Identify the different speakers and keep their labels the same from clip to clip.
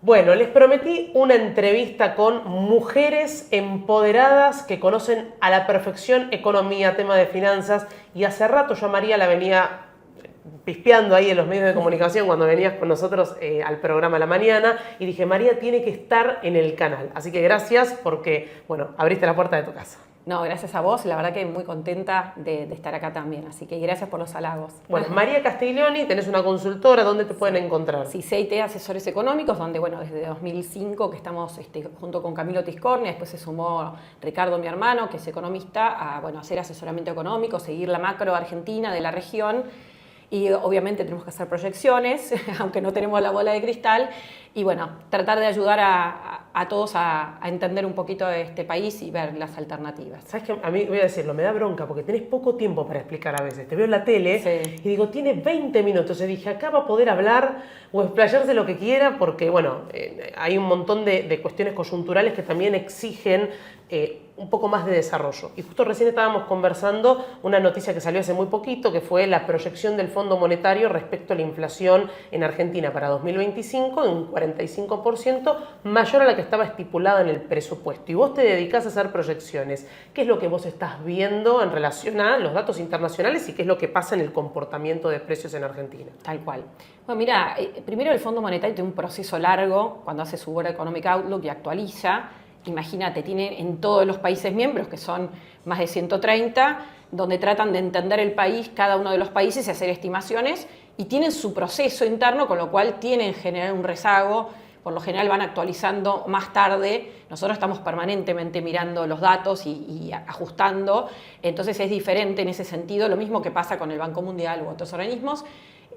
Speaker 1: Bueno, les prometí una entrevista con mujeres empoderadas que conocen a la perfección economía, tema de finanzas, y hace rato yo a María la venía pispeando ahí en los medios de comunicación cuando venías con nosotros al programa a la mañana y dije, María tiene que estar en el canal. Así que gracias porque, bueno, abriste la puerta de tu casa.
Speaker 2: No, gracias a vos, la verdad que muy contenta de estar acá también, así que gracias por los halagos.
Speaker 1: Bueno, María Castiglioni, tenés una consultora, ¿dónde te pueden encontrar?
Speaker 2: Sí, CIT Asesores Económicos, donde bueno, desde 2005 que estamos junto con Camilo Tiscornia, después se sumó Ricardo, mi hermano, que es economista, a hacer asesoramiento económico, seguir la macro argentina de la región. Y obviamente tenemos que hacer proyecciones, aunque no tenemos la bola de cristal, y bueno, tratar de ayudar a todos a entender un poquito de este país y ver las alternativas.
Speaker 1: ¿Sabes qué? A mí, voy a decirlo, me da bronca porque tenés poco tiempo para explicar a veces. Te veo en la tele y digo, tiene 20 minutos. Y dije, acá va a poder hablar o explayarse lo que quiera porque, bueno, hay un montón de cuestiones coyunturales que también exigen un poco más de desarrollo. Y justo recién estábamos conversando una noticia que salió hace muy poquito, que fue la proyección del Fondo Monetario respecto a la inflación en Argentina para 2025 en un 45% mayor a la que estaba estipulada en el presupuesto. Y vos te dedicás a hacer proyecciones. ¿Qué es lo que vos estás viendo en relación a los datos internacionales y qué es lo que pasa en el comportamiento de precios en Argentina?
Speaker 2: Tal cual. Bueno, mira, primero el Fondo Monetario tiene un proceso largo cuando hace su World Economic Outlook y actualiza. Imagínate, tiene en todos los países miembros, que son más de 130, donde tratan de entender el país, cada uno de los países, y hacer estimaciones, y tienen su proceso interno, con lo cual tienen que generar un rezago. Por lo general van actualizando más tarde. Nosotros estamos permanentemente mirando los datos y ajustando, entonces es diferente en ese sentido, lo mismo que pasa con el Banco Mundial u otros organismos.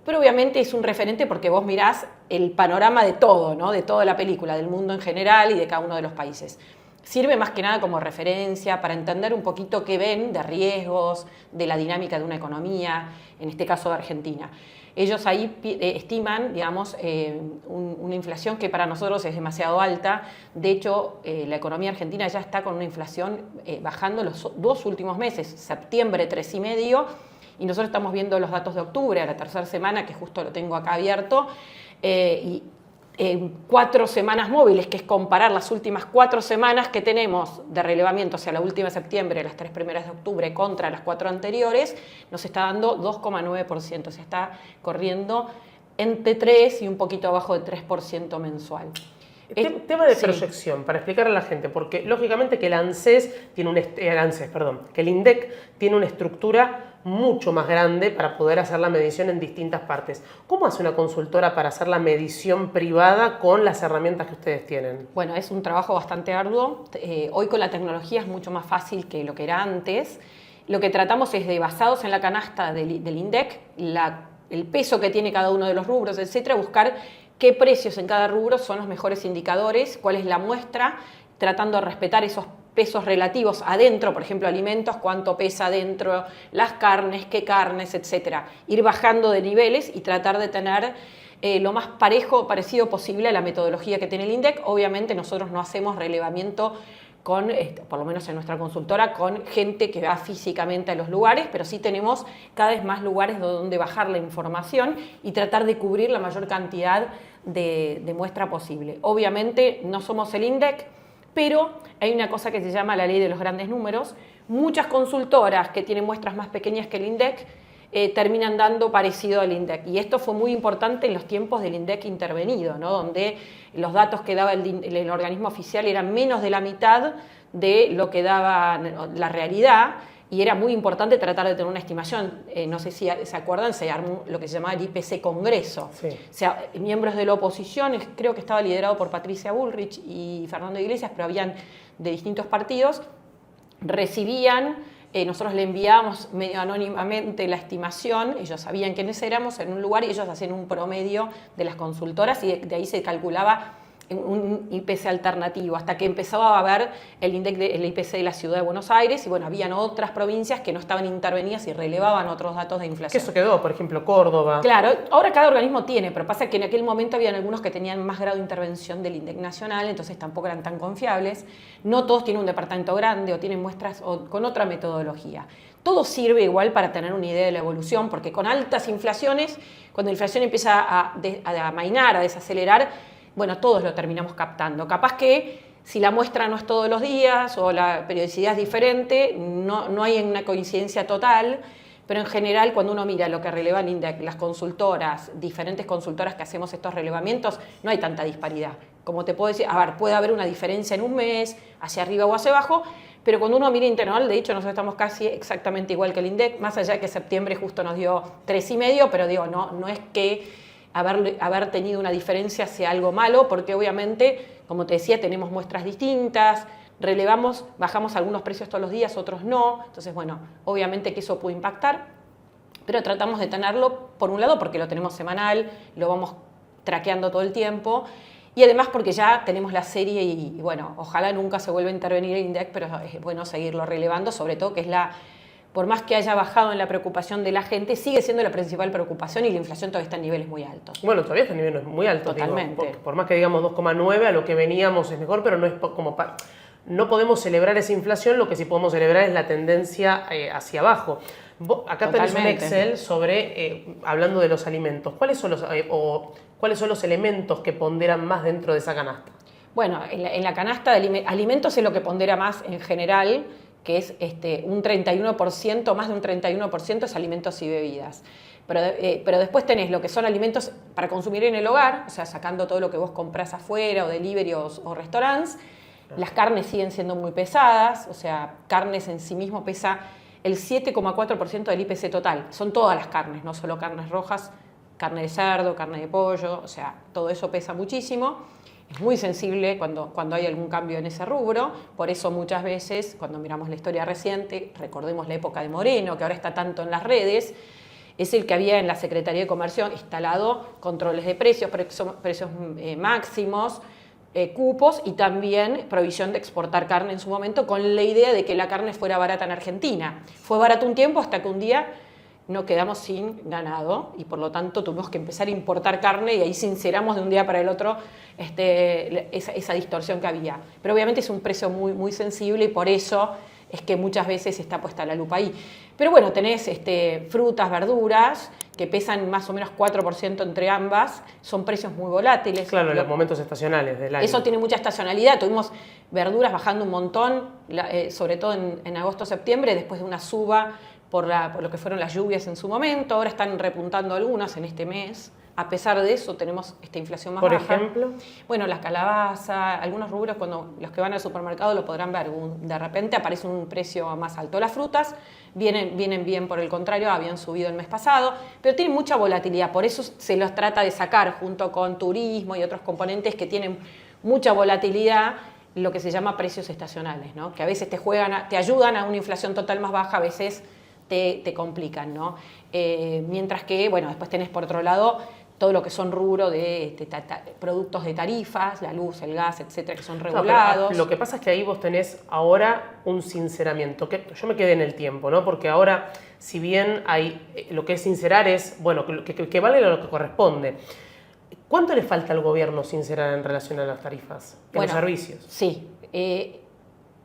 Speaker 2: Pero obviamente es un referente porque vos mirás el panorama de todo, ¿no? De toda la película, del mundo en general y de cada uno de los países. Sirve más que nada como referencia para entender un poquito qué ven de riesgos, de la dinámica de una economía, en este caso de Argentina. Ellos ahí estiman, digamos, una inflación que para nosotros es demasiado alta. De hecho, la economía argentina ya está con una inflación bajando los 2 últimos meses, septiembre 3,5%, y nosotros estamos viendo los datos de octubre, a la tercera semana, que justo lo tengo acá abierto, y 4 semanas móviles, que es comparar las últimas 4 semanas que tenemos de relevamiento, o sea, la última de septiembre, las 3 primeras de octubre contra las 4 anteriores, nos está dando 2,9%, o sea, está corriendo entre 3 y un poquito abajo de 3% mensual.
Speaker 1: Tema de proyección, para explicar a la gente, porque lógicamente que el ANSES tiene que el INDEC tiene una estructura mucho más grande para poder hacer la medición en distintas partes. ¿Cómo hace una consultora para hacer la medición privada con las herramientas que ustedes tienen?
Speaker 2: Bueno, es un trabajo bastante arduo. Hoy con la tecnología es mucho más fácil que lo que era antes. Lo que tratamos es de, basados en la canasta del INDEC, el peso que tiene cada uno de los rubros, etcétera, buscar qué precios en cada rubro son los mejores indicadores, cuál es la muestra, tratando de respetar esos pesos relativos adentro, por ejemplo, alimentos, cuánto pesa adentro, las carnes, qué carnes, etcétera. Ir bajando de niveles y tratar de tener lo más parecido posible a la metodología que tiene el INDEC. Obviamente nosotros no hacemos relevamiento con, por lo menos en nuestra consultora, con gente que va físicamente a los lugares, pero sí tenemos cada vez más lugares donde bajar la información y tratar de cubrir la mayor cantidad de muestra posible. Obviamente no somos el INDEC, pero hay una cosa que se llama la ley de los grandes números. Muchas consultoras que tienen muestras más pequeñas que el INDEC terminan dando parecido al INDEC. Y esto fue muy importante en los tiempos del INDEC intervenido, ¿no? Donde los datos que daba el organismo oficial eran menos de la mitad de lo que daba la realidad, y era muy importante tratar de tener una estimación. No sé si se acuerdan, se armó lo que se llamaba el IPC Congreso. Sí. O sea, miembros de la oposición, creo que estaba liderado por Patricia Bullrich y Fernando Iglesias, pero habían de distintos partidos, recibían, nosotros le enviábamos medio anónimamente la estimación, ellos sabían quiénes éramos en un lugar y ellos hacían un promedio de las consultoras y de ahí se calculaba un IPC alternativo, hasta que empezaba a haber el IPC de la Ciudad de Buenos Aires y bueno, habían otras provincias que no estaban intervenidas y relevaban otros datos de inflación.
Speaker 1: Que eso quedó, por ejemplo, Córdoba.
Speaker 2: Claro, ahora cada organismo tiene, pero pasa que en aquel momento habían algunos que tenían más grado de intervención del INDEC nacional, entonces tampoco eran tan confiables. No todos tienen un departamento grande o tienen muestras con otra metodología. Todo sirve igual para tener una idea de la evolución, porque con altas inflaciones, cuando la inflación empieza a amainar, a desacelerar, bueno, todos lo terminamos captando. Capaz que si la muestra no es todos los días o la periodicidad es diferente, no hay una coincidencia total, pero en general cuando uno mira lo que releva el INDEC, las consultoras, diferentes consultoras que hacemos estos relevamientos, no hay tanta disparidad. Como te puedo decir, a ver, puede haber una diferencia en un mes, hacia arriba o hacia abajo, pero cuando uno mira interanual, de hecho nosotros estamos casi exactamente igual que el INDEC, más allá de que septiembre justo nos dio 3,5, pero digo, no es que haber tenido una diferencia sea algo malo, porque obviamente, como te decía, tenemos muestras distintas, relevamos, bajamos algunos precios todos los días, otros no, entonces bueno, obviamente que eso puede impactar, pero tratamos de tenerlo, por un lado, porque lo tenemos semanal, lo vamos traqueando todo el tiempo, y además porque ya tenemos la serie y bueno, ojalá nunca se vuelva a intervenir el INDEC, pero es bueno seguirlo relevando, sobre todo que es por más que haya bajado en la preocupación de la gente, sigue siendo la principal preocupación y la inflación todavía está en niveles muy altos.
Speaker 1: Bueno, todavía está en niveles muy altos.
Speaker 2: Totalmente.
Speaker 1: Digo, por más que digamos 2,9, a lo que veníamos es mejor, pero no es como no podemos celebrar esa inflación, lo que sí podemos celebrar es la tendencia hacia abajo. Acá tenés un Excel sobre, hablando de los alimentos, ¿cuáles son los elementos que ponderan más dentro de esa canasta?
Speaker 2: Bueno, en la canasta de alimentos es lo que pondera más en general, que es un 31%, más de un 31% es alimentos y bebidas. Pero después tenés lo que son alimentos para consumir en el hogar, o sea, sacando todo lo que vos comprás afuera, o delivery o restaurantes. Las carnes siguen siendo muy pesadas, o sea, carnes en sí mismo pesa el 7,4% del IPC total. Son todas las carnes, no solo carnes rojas, carne de cerdo, carne de pollo, o sea, todo eso pesa muchísimo. Es muy sensible cuando hay algún cambio en ese rubro, por eso muchas veces cuando miramos la historia reciente, recordemos la época de Moreno, que ahora está tanto en las redes, es el que había en la Secretaría de Comercio instalado controles de precios máximos, cupos y también provisión de exportar carne en su momento con la idea de que la carne fuera barata en Argentina. Fue barato un tiempo hasta que un día no quedamos sin ganado y por lo tanto tuvimos que empezar a importar carne y ahí sinceramos de un día para el otro esa distorsión que había. Pero obviamente es un precio muy, muy sensible y por eso es que muchas veces está puesta la lupa ahí. Pero bueno, tenés frutas, verduras que pesan más o menos 4% entre ambas, son precios muy volátiles.
Speaker 1: Claro, en los momentos estacionales del año.
Speaker 2: Eso tiene mucha estacionalidad, tuvimos verduras bajando un montón, sobre todo en agosto-septiembre, después de una suba por lo que fueron las lluvias en su momento, ahora están repuntando algunas en este mes. A pesar de eso tenemos esta inflación más baja.
Speaker 1: ¿Por ejemplo?
Speaker 2: Bueno, las calabazas, algunos rubros, cuando los que van al supermercado lo podrán ver, de repente aparece un precio más alto. Las frutas vienen bien, por el contrario, habían subido el mes pasado, pero tienen mucha volatilidad, por eso se los trata de sacar junto con turismo y otros componentes que tienen mucha volatilidad, lo que se llama precios estacionales, ¿no? Que a veces te ayudan a una inflación total más baja, a veces te complican, ¿no? Mientras que, bueno, después tenés por otro lado todo lo que son rubro de productos de tarifas, la luz, el gas, etcétera, que son regulados.
Speaker 1: No, lo que pasa es que ahí vos tenés ahora un sinceramiento, que yo me quedé en el tiempo, ¿no? Porque ahora, si bien hay lo que es sincerar es, bueno, que vale lo que corresponde. ¿Cuánto le falta al gobierno sincerar en relación a las tarifas, los servicios?
Speaker 2: Sí,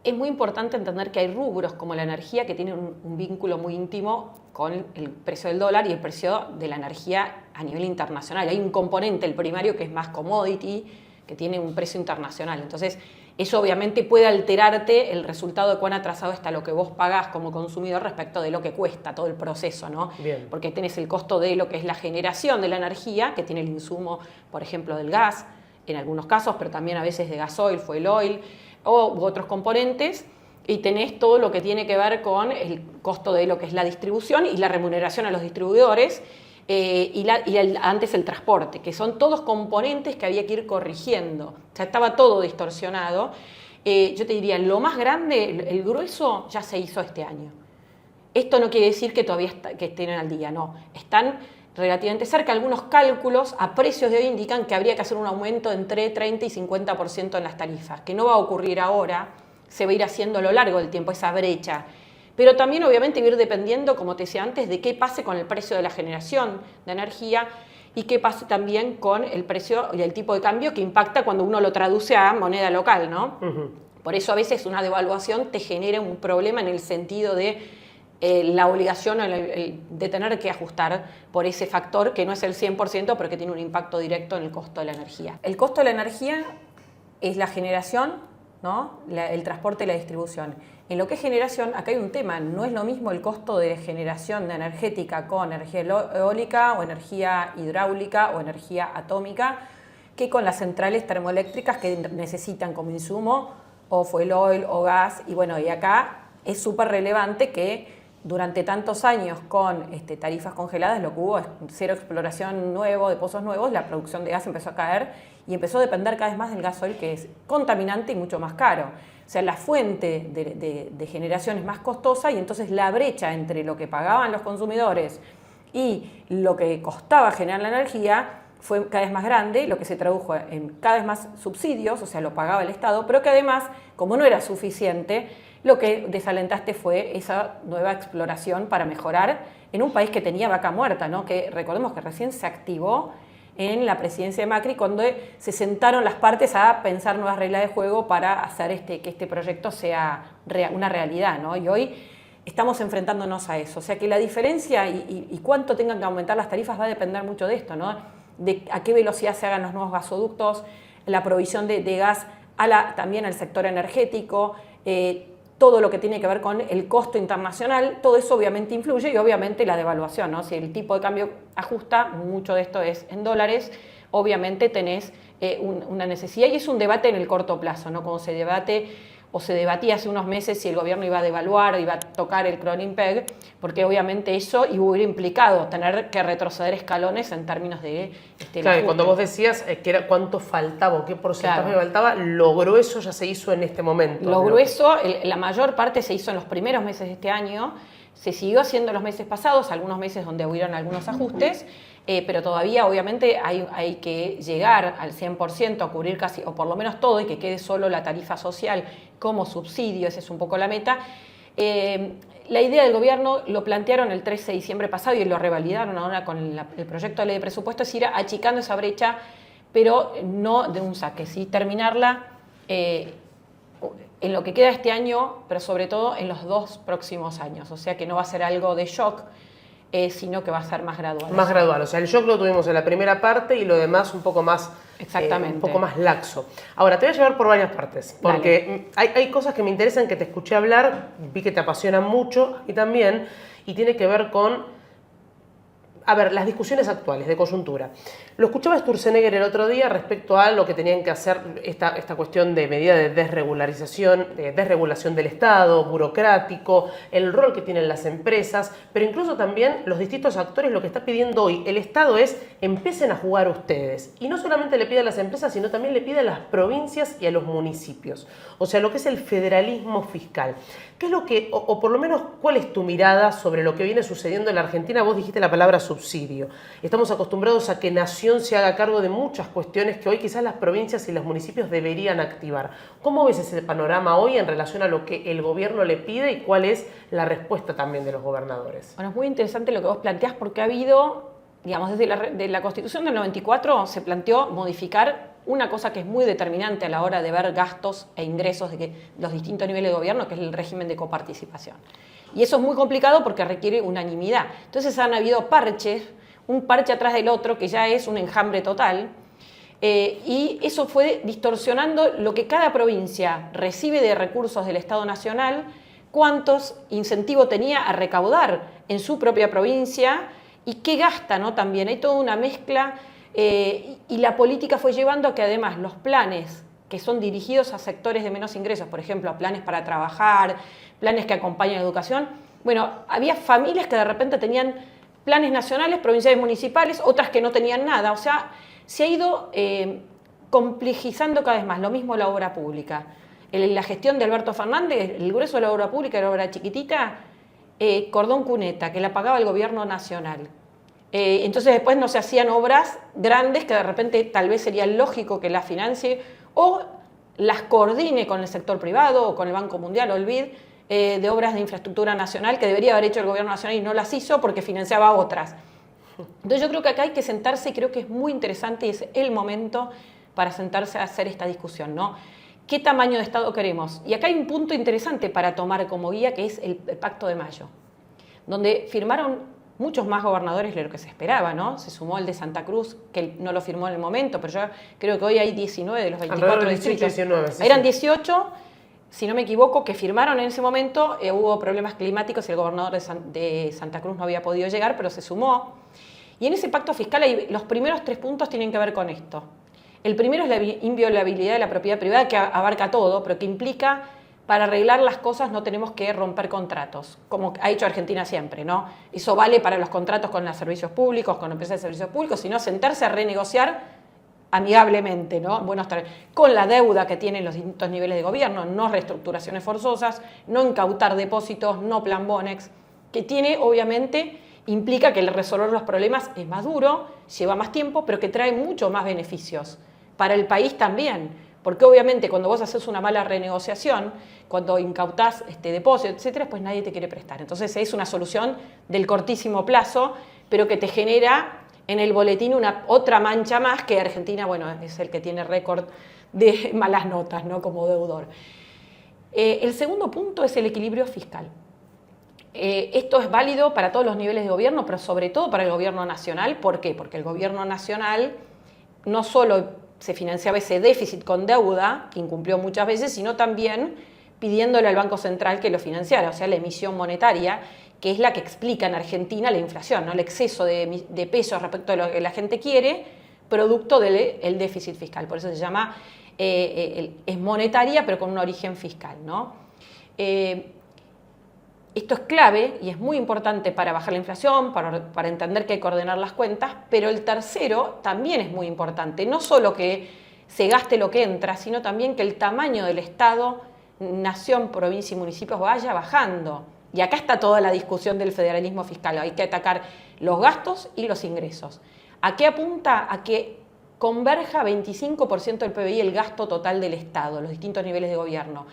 Speaker 2: es muy importante entender que hay rubros como la energía que tienen un vínculo muy íntimo con el precio del dólar y el precio de la energía a nivel internacional. Hay un componente, el primario, que es más commodity, que tiene un precio internacional. Entonces, eso obviamente puede alterarte el resultado de cuán atrasado está lo que vos pagás como consumidor respecto de lo que cuesta todo el proceso, ¿no?
Speaker 1: Bien.
Speaker 2: Porque tenés el costo de lo que es la generación de la energía, que tiene el insumo, por ejemplo, del gas, en algunos casos, pero también a veces de gasoil, fuel oil, u otros componentes, y tenés todo lo que tiene que ver con el costo de lo que es la distribución y la remuneración a los distribuidores, antes el transporte, que son todos componentes que había que ir corrigiendo. O sea, estaba todo distorsionado. Yo te diría, lo más grande, el grueso, ya se hizo este año. Esto no quiere decir que todavía que estén al día, no. Están relativamente cerca. Algunos cálculos a precios de hoy indican que habría que hacer un aumento entre 30 y 50% en las tarifas, que no va a ocurrir ahora, se va a ir haciendo a lo largo del tiempo esa brecha. Pero también obviamente va a ir dependiendo, como te decía antes, de qué pase con el precio de la generación de energía y qué pase también con el precio y el tipo de cambio que impacta cuando uno lo traduce a moneda local, ¿no? Uh-huh. Por eso a veces una devaluación te genera un problema en el sentido de la obligación de tener que ajustar por ese factor que no es el 100%, pero que tiene un impacto directo en el costo de la energía. El costo de la energía es la generación, ¿no? El transporte y la distribución. En lo que es generación, acá hay un tema, no es lo mismo el costo de generación de energética con energía eólica o energía hidráulica o energía atómica que con las centrales termoeléctricas que necesitan como insumo o fuel oil o gas. Y bueno, y acá es súper relevante que durante tantos años con tarifas congeladas lo que hubo es cero exploración nuevo de pozos nuevos, la producción de gas empezó a caer y empezó a depender cada vez más del gasoil, que es contaminante y mucho más caro. O sea, la fuente de generación es más costosa y entonces la brecha entre lo que pagaban los consumidores y lo que costaba generar la energía fue cada vez más grande, lo que se tradujo en cada vez más subsidios, o sea, lo pagaba el Estado, pero que además, como no era suficiente, lo que desalentaste fue esa nueva exploración para mejorar en un país que tenía vaca muerta, ¿no? Que recordemos que recién se activó en la presidencia de Macri cuando se sentaron las partes a pensar nuevas reglas de juego para hacer que este proyecto sea una realidad, ¿no? Y hoy estamos enfrentándonos a eso. O sea que la diferencia y cuánto tengan que aumentar las tarifas va a depender mucho de esto, ¿no? De a qué velocidad se hagan los nuevos gasoductos, la provisión de gas también al sector energético, todo lo que tiene que ver con el costo internacional, todo eso obviamente influye y obviamente la devaluación, ¿no? Si el tipo de cambio ajusta, mucho de esto es en dólares, obviamente tenés una necesidad y es un debate en el corto plazo, ¿no? Como se debate o se debatía hace unos meses si el gobierno iba a devaluar o iba a tocar el crawling peg, porque obviamente eso hubiera implicado tener que retroceder escalones en términos de
Speaker 1: claro, cuando vos decías que era cuánto faltaba o qué porcentaje faltaba, lo grueso ya se hizo en este momento.
Speaker 2: Lo grueso, la mayor parte se hizo en los primeros meses de este año, se siguió haciendo los meses pasados, algunos meses donde hubieron algunos ajustes, pero todavía obviamente hay que llegar al 100% a cubrir casi, o por lo menos todo, y que quede solo la tarifa social como subsidio, esa es un poco la meta. La idea del gobierno lo plantearon el 13 de diciembre pasado y lo revalidaron ahora con el proyecto de ley de presupuesto, es ir achicando esa brecha, pero no de un saque, ¿sí? Terminarla en lo que queda este año, pero sobre todo en los 2 próximos años, o sea que no va a ser algo de shock, sino que va a ser más gradual.
Speaker 1: Más gradual, o sea, el shock lo tuvimos en la primera parte y lo demás un poco más,
Speaker 2: exactamente,
Speaker 1: un poco más laxo. Ahora, te voy a llevar por varias partes, porque hay cosas que me interesan, que te escuché hablar, vi que te apasionan mucho y también, y tiene que ver con, a ver, las discusiones actuales de coyuntura. Lo escuchaba Sturzenegger el otro día respecto a lo que tenían que hacer esta cuestión de medida de desregulación del Estado, burocrático, el rol que tienen las empresas, pero incluso también los distintos actores. Lo que está pidiendo hoy el Estado es empiecen a jugar ustedes. Y no solamente le pide a las empresas, sino también le pide a las provincias y a los municipios. O sea, lo que es el federalismo fiscal. ¿Qué es lo que, o por lo menos, cuál es tu mirada sobre lo que viene sucediendo en la Argentina? Vos dijiste la palabra subsidio. Estamos acostumbrados a que Nación se haga cargo de muchas cuestiones que hoy quizás las provincias y los municipios deberían activar. ¿Cómo ves ese panorama hoy en relación a lo que el gobierno le pide y cuál es la respuesta también de los gobernadores?
Speaker 2: Bueno, es muy interesante lo que vos planteás porque ha habido, digamos, desde la Constitución del 94 se planteó modificar una cosa que es muy determinante a la hora de ver gastos e ingresos de los distintos niveles de gobierno, que es el régimen de coparticipación. Y eso es muy complicado porque requiere unanimidad. Entonces han habido parches, un parche atrás del otro, que ya es un enjambre total, y eso fue distorsionando lo que cada provincia recibe de recursos del Estado Nacional, cuántos incentivos tenía a recaudar en su propia provincia y qué gasta, ¿no? También hay toda una mezcla, y la política fue llevando a que además los planes que son dirigidos a sectores de menos ingresos, por ejemplo, planes para trabajar, planes que acompañan la educación, bueno, había familias que de repente tenían planes nacionales, provinciales, municipales, otras que no tenían nada. O sea, se ha ido complejizando cada vez más. Lo mismo la obra pública. La gestión de Alberto Fernández, el grueso de la obra pública era obra chiquitita, cordón cuneta, que la pagaba el gobierno nacional. Entonces después no se hacían obras grandes que de repente tal vez sería lógico que las financie o las coordine con el sector privado o con el Banco Mundial o el BID, de obras de infraestructura nacional que debería haber hecho el gobierno nacional y no las hizo porque financiaba otras. Entonces yo creo que acá hay que sentarse y creo que es muy interesante y es el momento para sentarse a hacer esta discusión, ¿no? ¿Qué tamaño de Estado queremos? Y acá hay un punto interesante para tomar como guía que es el Pacto de Mayo. donde firmaron muchos más gobernadores de lo que se esperaba, ¿no? Se sumó el de Santa Cruz, que no lo firmó en el momento, pero yo creo que hoy hay 19 de los 24 distritos.
Speaker 1: 19, sí,
Speaker 2: eran
Speaker 1: sí.
Speaker 2: 18, si no me equivoco, que firmaron en ese momento. Hubo problemas climáticos y el gobernador de Santa Cruz no había podido llegar, pero se sumó. Y en ese pacto fiscal los primeros 3 puntos tienen que ver con esto. El primero es la inviolabilidad de la propiedad privada, que abarca todo, pero que implica, para arreglar las cosas no tenemos que romper contratos, como ha hecho Argentina siempre, ¿no? Eso vale para los contratos con los servicios públicos, con empresas de servicios públicos, sino sentarse a renegociar amigablemente, ¿no? Con la deuda que tienen los distintos niveles de gobierno, no reestructuraciones forzosas, no incautar depósitos, no plan Bonex, que tiene, obviamente, implica que el resolver los problemas es más duro, lleva más tiempo, pero que trae mucho más beneficios para el país también. Porque obviamente cuando vos haces una mala renegociación, cuando incautás depósitos, etcétera, pues nadie te quiere prestar. Entonces es una solución del cortísimo plazo, pero que te genera en el boletín otra mancha más, que Argentina, bueno, es el que tiene récord de malas notas, ¿no? Como deudor. El segundo punto es el equilibrio fiscal. Esto es válido para todos los niveles de gobierno, pero sobre todo para el gobierno nacional. ¿Por qué? Porque el gobierno nacional no solo se financiaba ese déficit con deuda, que incumplió muchas veces, sino también pidiéndole al Banco Central que lo financiara, o sea, la emisión monetaria, que es la que explica en Argentina la inflación, ¿no? El exceso de pesos respecto a lo que la gente quiere, producto del déficit fiscal. Por eso se llama, es monetaria, pero con un origen fiscal, ¿no? Esto es clave y es muy importante para bajar la inflación, para entender que hay que ordenar las cuentas, pero el tercero también es muy importante. No solo que se gaste lo que entra, sino también que el tamaño del Estado, nación, provincia y municipios vaya bajando. Y acá está toda la discusión del federalismo fiscal. Hay que atacar los gastos y los ingresos. ¿A qué apunta? A que converja 25% del PBI el gasto total del Estado, los distintos niveles de gobierno,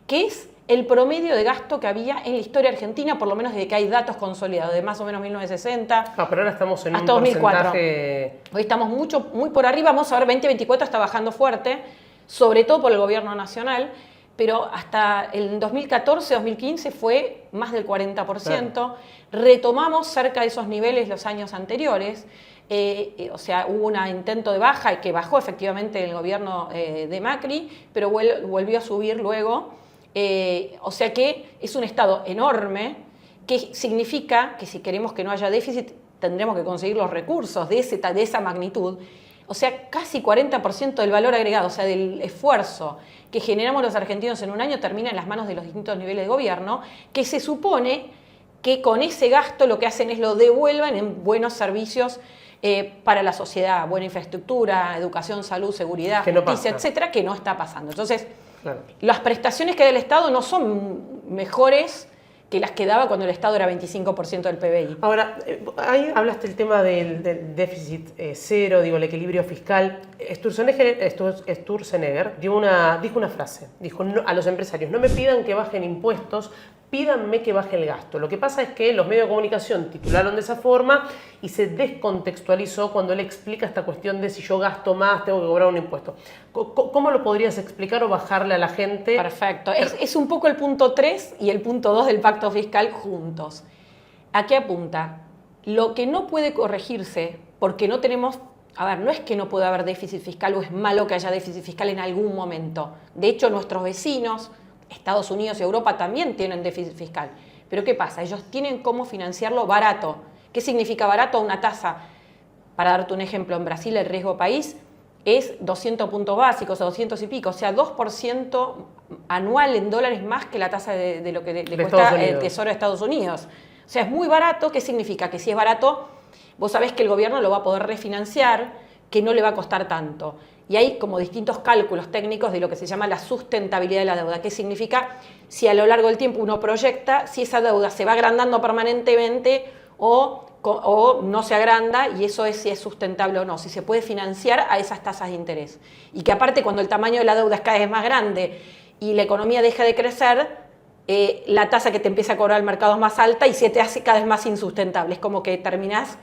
Speaker 2: que es el promedio de gasto que había en la historia argentina, por lo menos desde que hay datos consolidados, de más o menos 1960.
Speaker 1: Pero ahora estamos en
Speaker 2: hasta
Speaker 1: un
Speaker 2: 2004.
Speaker 1: Porcentaje...
Speaker 2: Hoy estamos muy por arriba, vamos a ver, 2024 está bajando fuerte, sobre todo por el gobierno nacional, pero hasta el 2014-2015 fue más del 40%. Claro. Retomamos cerca de esos niveles los años anteriores. O sea, hubo un intento de baja que bajó efectivamente en el gobierno de Macri, pero volvió a subir luego. O sea que es un Estado enorme, que significa que si queremos que no haya déficit tendremos que conseguir los recursos de esa magnitud. O sea, casi 40% del valor agregado, o sea, del esfuerzo que generamos los argentinos en un año termina en las manos de los distintos niveles de gobierno, que se supone que con ese gasto lo que hacen es lo devuelvan en buenos servicios para la sociedad, buena infraestructura, educación, salud, seguridad, justicia, etcétera, que no está pasando. Entonces, claro, las prestaciones que da el Estado no son mejores que las que daba cuando el Estado era 25% del PBI.
Speaker 1: Ahora, ahí hablaste el tema del déficit cero, digo, el equilibrio fiscal. Sturzenegger dijo una frase, dijo a los empresarios, no me pidan que bajen impuestos, pídanme que baje el gasto. Lo que pasa es que los medios de comunicación titularon de esa forma y se descontextualizó cuando él explica esta cuestión de si yo gasto más, tengo que cobrar un impuesto. ¿Cómo lo podrías explicar o bajarle a la gente?
Speaker 2: Perfecto. Es un poco el punto 3 y el punto 2 del pacto fiscal juntos. ¿A qué apunta? Lo que no puede corregirse, porque no tenemos... A ver, no es que no pueda haber déficit fiscal o es malo que haya déficit fiscal en algún momento. De hecho, nuestros vecinos, Estados Unidos y Europa, también tienen déficit fiscal. Pero ¿qué pasa? Ellos tienen cómo financiarlo barato. ¿Qué significa barato? Una tasa, para darte un ejemplo, en Brasil el riesgo país es 200 puntos básicos o 200 y pico, o sea, 2% anual en dólares más que la tasa de lo que le cuesta el Tesoro de Estados Unidos. O sea, es muy barato. ¿Qué significa? Que si es barato, vos sabés que el gobierno lo va a poder refinanciar, que no le va a costar tanto. Y hay como distintos cálculos técnicos de lo que se llama la sustentabilidad de la deuda. ¿Qué significa? Si a lo largo del tiempo uno proyecta, si esa deuda se va agrandando permanentemente o no se agranda, y eso es si es sustentable o no, si se puede financiar a esas tasas de interés. Y que aparte, cuando el tamaño de la deuda es cada vez más grande y la economía deja de crecer, la tasa que te empieza a cobrar el mercado es más alta y se te hace cada vez más insustentable. Es como que terminás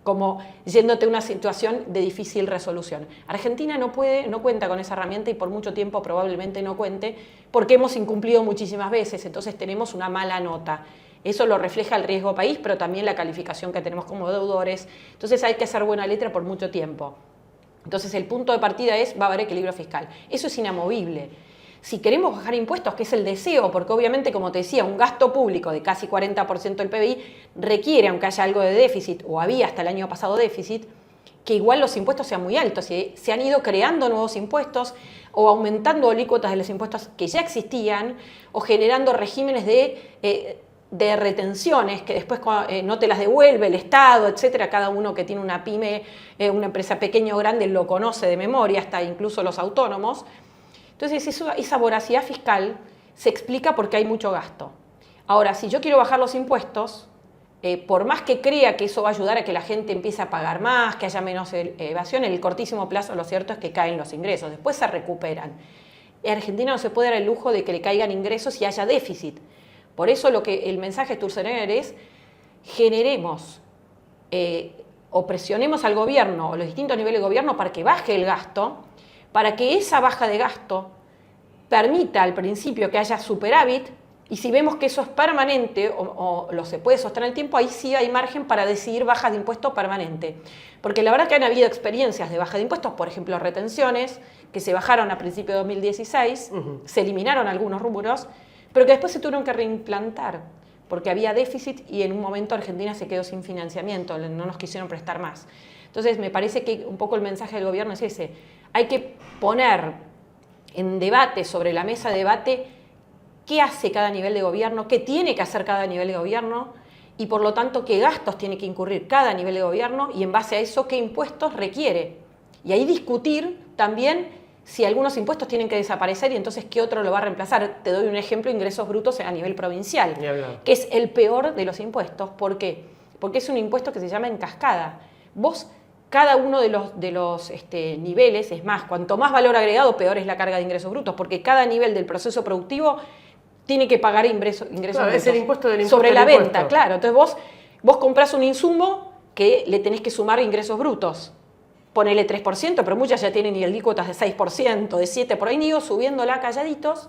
Speaker 2: como yéndote a una situación de difícil resolución. Argentina no cuenta con esa herramienta y por mucho tiempo probablemente no cuente, porque hemos incumplido muchísimas veces, entonces tenemos una mala nota. Eso lo refleja el riesgo país, pero también la calificación que tenemos como deudores. Entonces hay que hacer buena letra por mucho tiempo. Entonces el punto de partida va a haber equilibrio fiscal. Eso es inamovible. Si queremos bajar impuestos, que es el deseo, porque obviamente, como te decía, un gasto público de casi 40% del PBI requiere, aunque haya algo de déficit, o había hasta el año pasado déficit, que igual los impuestos sean muy altos. Se han ido creando nuevos impuestos o aumentando alícuotas de los impuestos que ya existían o generando regímenes de retenciones que después no te las devuelve el Estado, etcétera. Cada uno que tiene una pyme, una empresa pequeña o grande, lo conoce de memoria, hasta incluso los autónomos. Entonces esa voracidad fiscal se explica porque hay mucho gasto. Ahora, si yo quiero bajar los impuestos, por más que crea que eso va a ayudar a que la gente empiece a pagar más, que haya menos evasión, en el cortísimo plazo lo cierto es que caen los ingresos, después se recuperan. En Argentina no se puede dar el lujo de que le caigan ingresos y haya déficit. Por eso el mensaje de Sturzenegger es: generemos o presionemos al gobierno o los distintos niveles de gobierno para que baje el gasto, para que esa baja de gasto permita al principio que haya superávit. Y si vemos que eso es permanente o lo se puede sostener en el tiempo, ahí sí hay margen para decidir bajas de impuestos permanente. Porque la verdad que han habido experiencias de baja de impuestos, por ejemplo, retenciones, que se bajaron a principios de 2016, se eliminaron algunos rubros, pero que después se tuvieron que reimplantar, porque había déficit y en un momento Argentina se quedó sin financiamiento, no nos quisieron prestar más. Entonces me parece que un poco el mensaje del gobierno es ese: hay que poner en debate, sobre la mesa de debate, qué hace cada nivel de gobierno, qué tiene que hacer cada nivel de gobierno y por lo tanto qué gastos tiene que incurrir cada nivel de gobierno y en base a eso qué impuestos requiere. Y ahí discutir también si algunos impuestos tienen que desaparecer y entonces qué otro lo va a reemplazar. Te doy un ejemplo: ingresos brutos a nivel provincial, que es el peor de los impuestos. ¿Por qué? Porque es un impuesto que se llama en cascada. Vos, cada uno de los niveles, es más, cuanto más valor agregado, peor es la carga de ingresos brutos, porque cada nivel del proceso productivo tiene que pagar ingresos brutos.
Speaker 1: Es el impuesto del impuesto.
Speaker 2: Sobre la venta, claro. Entonces vos comprás un insumo que le tenés que sumar ingresos brutos. Ponele 3%, pero muchas ya tienen alícuotas de 6%, de 7%, por ahí han ido subiéndola calladitos,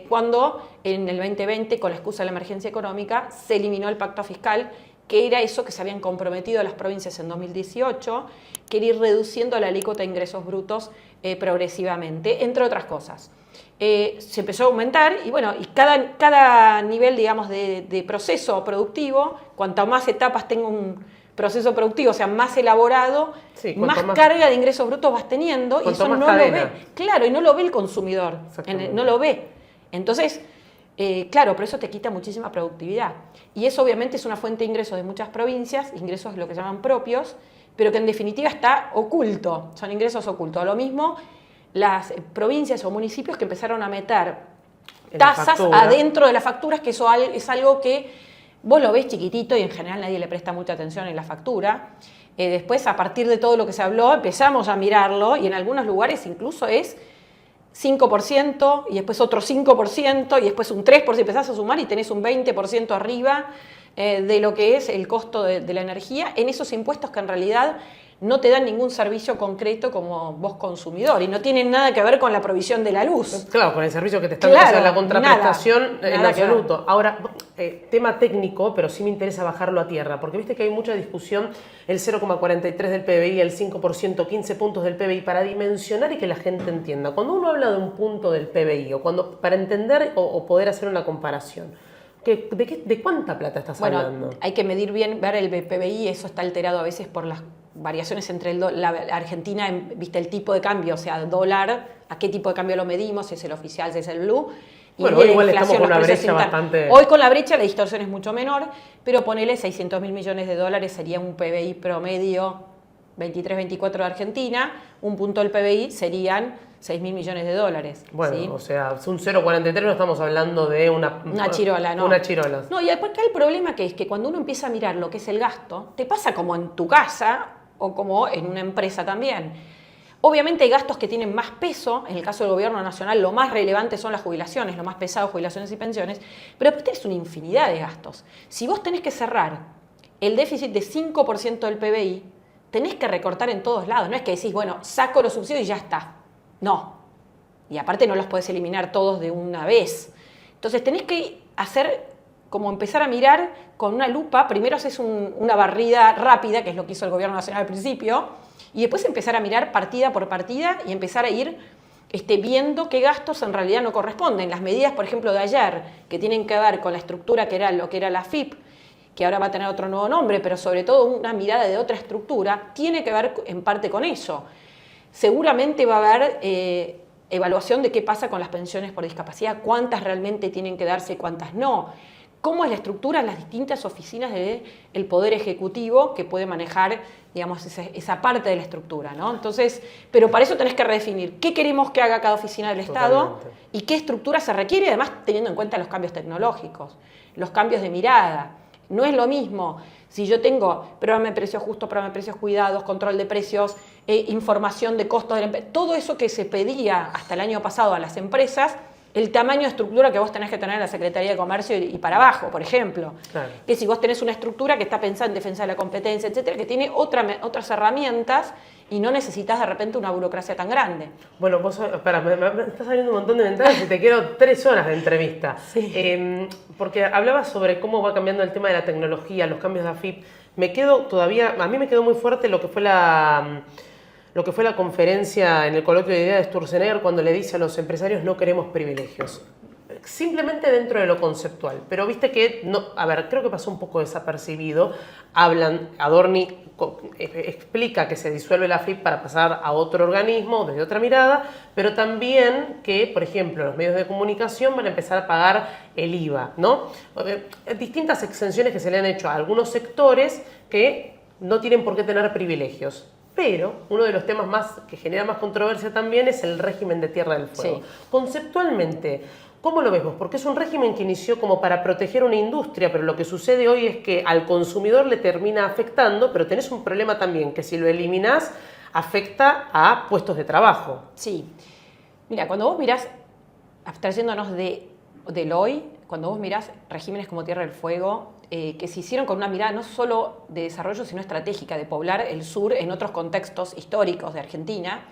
Speaker 2: cuando en el 2020, con la excusa de la emergencia económica, se eliminó el pacto fiscal, que era eso que se habían comprometido las provincias en 2018, que era ir reduciendo la alícuota de ingresos brutos progresivamente, entre otras cosas. Se empezó a aumentar y bueno, y cada nivel, digamos, de proceso productivo, cuanto más etapas tenga un proceso productivo, o sea, más elaborado, sí, más carga de ingresos brutos vas teniendo, y eso no lo ve. Claro, y no lo ve el consumidor, no lo ve. Entonces, claro, pero eso te quita muchísima productividad. Y eso obviamente es una fuente de ingresos de muchas provincias, ingresos lo que llaman propios, pero que en definitiva está oculto, son ingresos ocultos. Lo mismo las provincias o municipios que empezaron a meter tasas adentro de las facturas, que eso es algo que vos lo ves chiquitito y en general nadie le presta mucha atención en la factura. Después, a partir de todo lo que se habló, empezamos a mirarlo y en algunos lugares incluso es 5% y después otro 5% y después un 3%, empezás a sumar y tenés un 20% arriba de lo que es el costo de la energía en esos impuestos que en realidad no te dan ningún servicio concreto como vos consumidor y no tienen nada que ver con la provisión de la luz.
Speaker 1: Claro, con el servicio que te están dando, la contraprestación en absoluto. Ahora, tema técnico, pero sí me interesa bajarlo a tierra, porque viste que hay mucha discusión, el 0,43 del PBI, el 5%, 15 puntos del PBI, para dimensionar y que la gente entienda. Cuando uno habla de un punto del PBI, o para entender o poder hacer una comparación, ¿de cuánta plata estás hablando?
Speaker 2: Bueno, hay que medir bien, ver el PBI, eso está alterado a veces por las variaciones entre la Argentina, viste el tipo de cambio, o sea, dólar, a qué tipo de cambio lo medimos, si es el oficial, si es el blue. Y
Speaker 1: bueno, hoy igual estamos con una brecha bastante...
Speaker 2: Hoy con la brecha la distorsión es mucho menor, pero ponele 600.000 millones de dólares, sería un PBI promedio 23-24 de Argentina, un punto del PBI serían 6.000 millones de dólares.
Speaker 1: Bueno,
Speaker 2: ¿sí?
Speaker 1: O sea, un 0,43 no estamos hablando de una
Speaker 2: chirola, ¿no?
Speaker 1: Una chirola.
Speaker 2: No, y acá el problema que es que cuando uno empieza a mirar lo que es el gasto, te pasa como en tu casa o como en una empresa también. Obviamente hay gastos que tienen más peso, en el caso del gobierno nacional lo más relevante son las jubilaciones, lo más pesado jubilaciones y pensiones, pero después tenés una infinidad de gastos. Si vos tenés que cerrar el déficit de 5% del PBI, tenés que recortar en todos lados, no es que decís, bueno, saco los subsidios y ya está. No. Y aparte no los podés eliminar todos de una vez. Entonces tenés que hacer como empezar a mirar con una lupa, primero haces una barrida rápida, que es lo que hizo el gobierno nacional al principio, y después empezar a mirar partida por partida y empezar a ir viendo qué gastos en realidad no corresponden. Las medidas, por ejemplo, de ayer, que tienen que ver con la estructura que era lo que era la AFIP, que ahora va a tener otro nuevo nombre, pero sobre todo una mirada de otra estructura, tiene que ver en parte con eso. Seguramente va a haber evaluación de qué pasa con las pensiones por discapacidad, cuántas realmente tienen que darse y cuántas no. Cómo es la estructura en las distintas oficinas del Poder Ejecutivo que puede manejar, digamos, esa parte de la estructura, ¿no? Entonces, pero para eso tenés que redefinir qué queremos que haga cada oficina del Estado y qué estructura se requiere, además teniendo en cuenta los cambios tecnológicos, los cambios de mirada. No es lo mismo si yo tengo programa de precios justos, programa de precios cuidados, control de precios, información de costos de la empresa, todo eso que se pedía hasta el año pasado a las empresas, el tamaño de estructura que vos tenés que tener en la Secretaría de Comercio y para abajo, por ejemplo. Claro. Que si vos tenés una estructura que está pensada en defensa de la competencia, etcétera, que tiene otras herramientas y no necesitas de repente una burocracia tan grande.
Speaker 1: Bueno, vos, espera, me estás saliendo un montón de ventanas y te quiero 3 horas de entrevista. Sí. Porque hablabas sobre cómo va cambiando el tema de la tecnología, los cambios de AFIP. A mí me quedó muy fuerte lo que fue la conferencia en el coloquio de ideas de Sturzenegger cuando le dice a los empresarios no queremos privilegios. Simplemente dentro de lo conceptual. Pero viste que, creo que pasó un poco desapercibido. Adorni explica que se disuelve la AFIP para pasar a otro organismo desde otra mirada, pero también que, por ejemplo, los medios de comunicación van a empezar a pagar el IVA, ¿no? Distintas exenciones que se le han hecho a algunos sectores que no tienen por qué tener privilegios. Pero uno de los temas que genera más controversia también es el régimen de Tierra del Fuego. Sí. Conceptualmente, ¿cómo lo ves vos? Porque es un régimen que inició como para proteger una industria, pero lo que sucede hoy es que al consumidor le termina afectando, pero tenés un problema también, que si lo eliminás, afecta a puestos de trabajo.
Speaker 2: Sí. Mira, cuando vos mirás, abstrayéndonos del hoy, cuando vos mirás regímenes como Tierra del Fuego, que se hicieron con una mirada no solo de desarrollo, sino estratégica, de poblar el sur en otros contextos históricos de Argentina,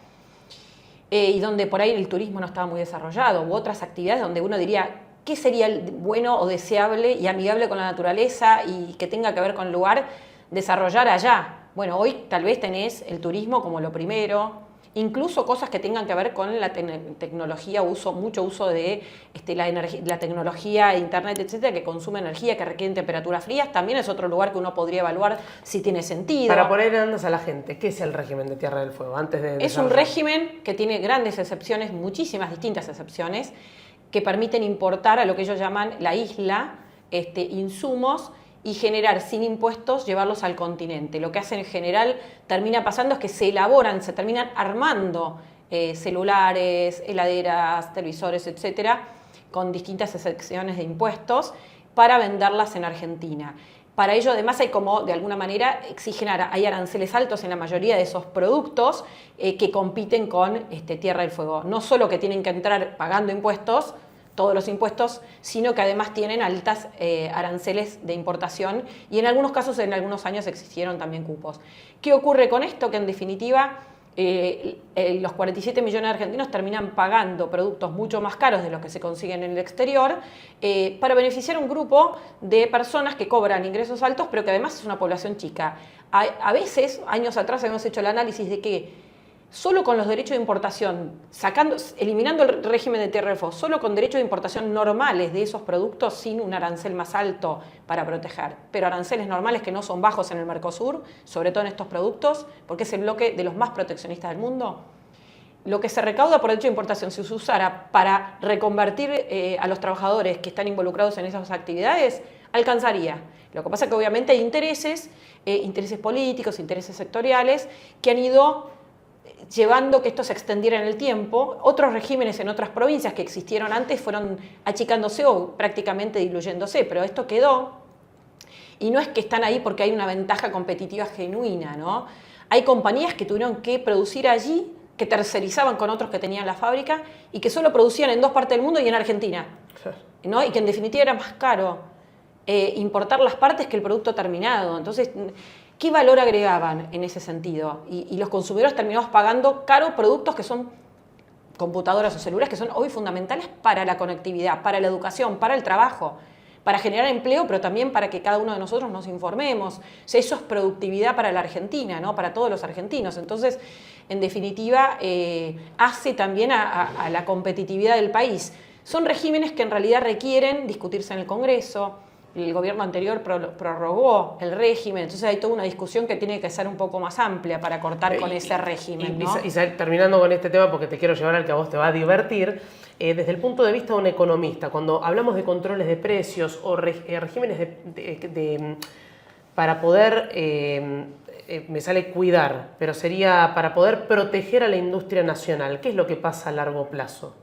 Speaker 2: y donde por ahí el turismo no estaba muy desarrollado, u otras actividades donde uno diría, ¿qué sería bueno o deseable y amigable con la naturaleza y que tenga que ver con el lugar, desarrollar allá? Bueno, hoy tal vez tenés el turismo como lo primero, incluso cosas que tengan que ver con la tecnología, mucho uso de la tecnología, internet, etcétera, que consume energía, que requieren temperaturas frías, también es otro lugar que uno podría evaluar si tiene sentido.
Speaker 1: Para poner en andas a la gente, ¿qué es el régimen de Tierra del Fuego?
Speaker 2: Es un régimen que tiene grandes excepciones, muchísimas distintas excepciones, que permiten importar a lo que ellos llaman la isla, insumos, y generar sin impuestos, llevarlos al continente. Lo que hace en general termina pasando es que se terminan armando celulares, heladeras, televisores, etcétera, con distintas excepciones de impuestos para venderlas en Argentina. Para ello, además, de alguna manera, hay aranceles altos en la mayoría de esos productos que compiten con Tierra del Fuego. No solo que tienen que entrar pagando impuestos, todos los impuestos, sino que además tienen altas aranceles de importación y en algunos casos, en algunos años, existieron también cupos. ¿Qué ocurre con esto? Que en definitiva los 47 millones de argentinos terminan pagando productos mucho más caros de los que se consiguen en el exterior para beneficiar a un grupo de personas que cobran ingresos altos, pero que además es una población chica. A veces, años atrás, habíamos hecho el análisis de que solo con los derechos de importación, eliminando el régimen de Tierra del Fuego, solo con derechos de importación normales de esos productos sin un arancel más alto para proteger, pero aranceles normales que no son bajos en el Mercosur, sobre todo en estos productos, porque es el bloque de los más proteccionistas del mundo, lo que se recauda por derecho de importación, si se usara para reconvertir a los trabajadores que están involucrados en esas actividades, alcanzaría. Lo que pasa es que obviamente hay intereses políticos, intereses sectoriales, que han ido llevando que esto se extendiera en el tiempo. Otros regímenes en otras provincias que existieron antes fueron achicándose o prácticamente diluyéndose, pero esto quedó y no es que están ahí porque hay una ventaja competitiva genuina, ¿no? Hay compañías que tuvieron que producir allí, que tercerizaban con otros que tenían la fábrica y que solo producían en 2 partes del mundo y en Argentina, ¿no? Y que en definitiva era más caro importar las partes que el producto terminado. Entonces, ¿qué valor agregaban en ese sentido? Y los consumidores terminamos pagando caro productos que son computadoras o celulares que son hoy fundamentales para la conectividad, para la educación, para el trabajo. para generar empleo, pero también para que cada uno de nosotros nos informemos. O sea, eso es productividad para la Argentina, ¿no? Para todos los argentinos. Entonces, en definitiva, hace también a la competitividad del país. Son regímenes que en realidad requieren discutirse en el Congreso. El gobierno anterior prorrogó el régimen, entonces hay toda una discusión que tiene que ser un poco más amplia para cortar con ese régimen, ¿no?
Speaker 1: Y terminando con este tema, porque te quiero llevar al que a vos te va a divertir, desde el punto de vista de un economista, cuando hablamos de controles de precios o regímenes para poder, me sale cuidar, pero sería para poder proteger a la industria nacional, ¿qué es lo que pasa a largo plazo?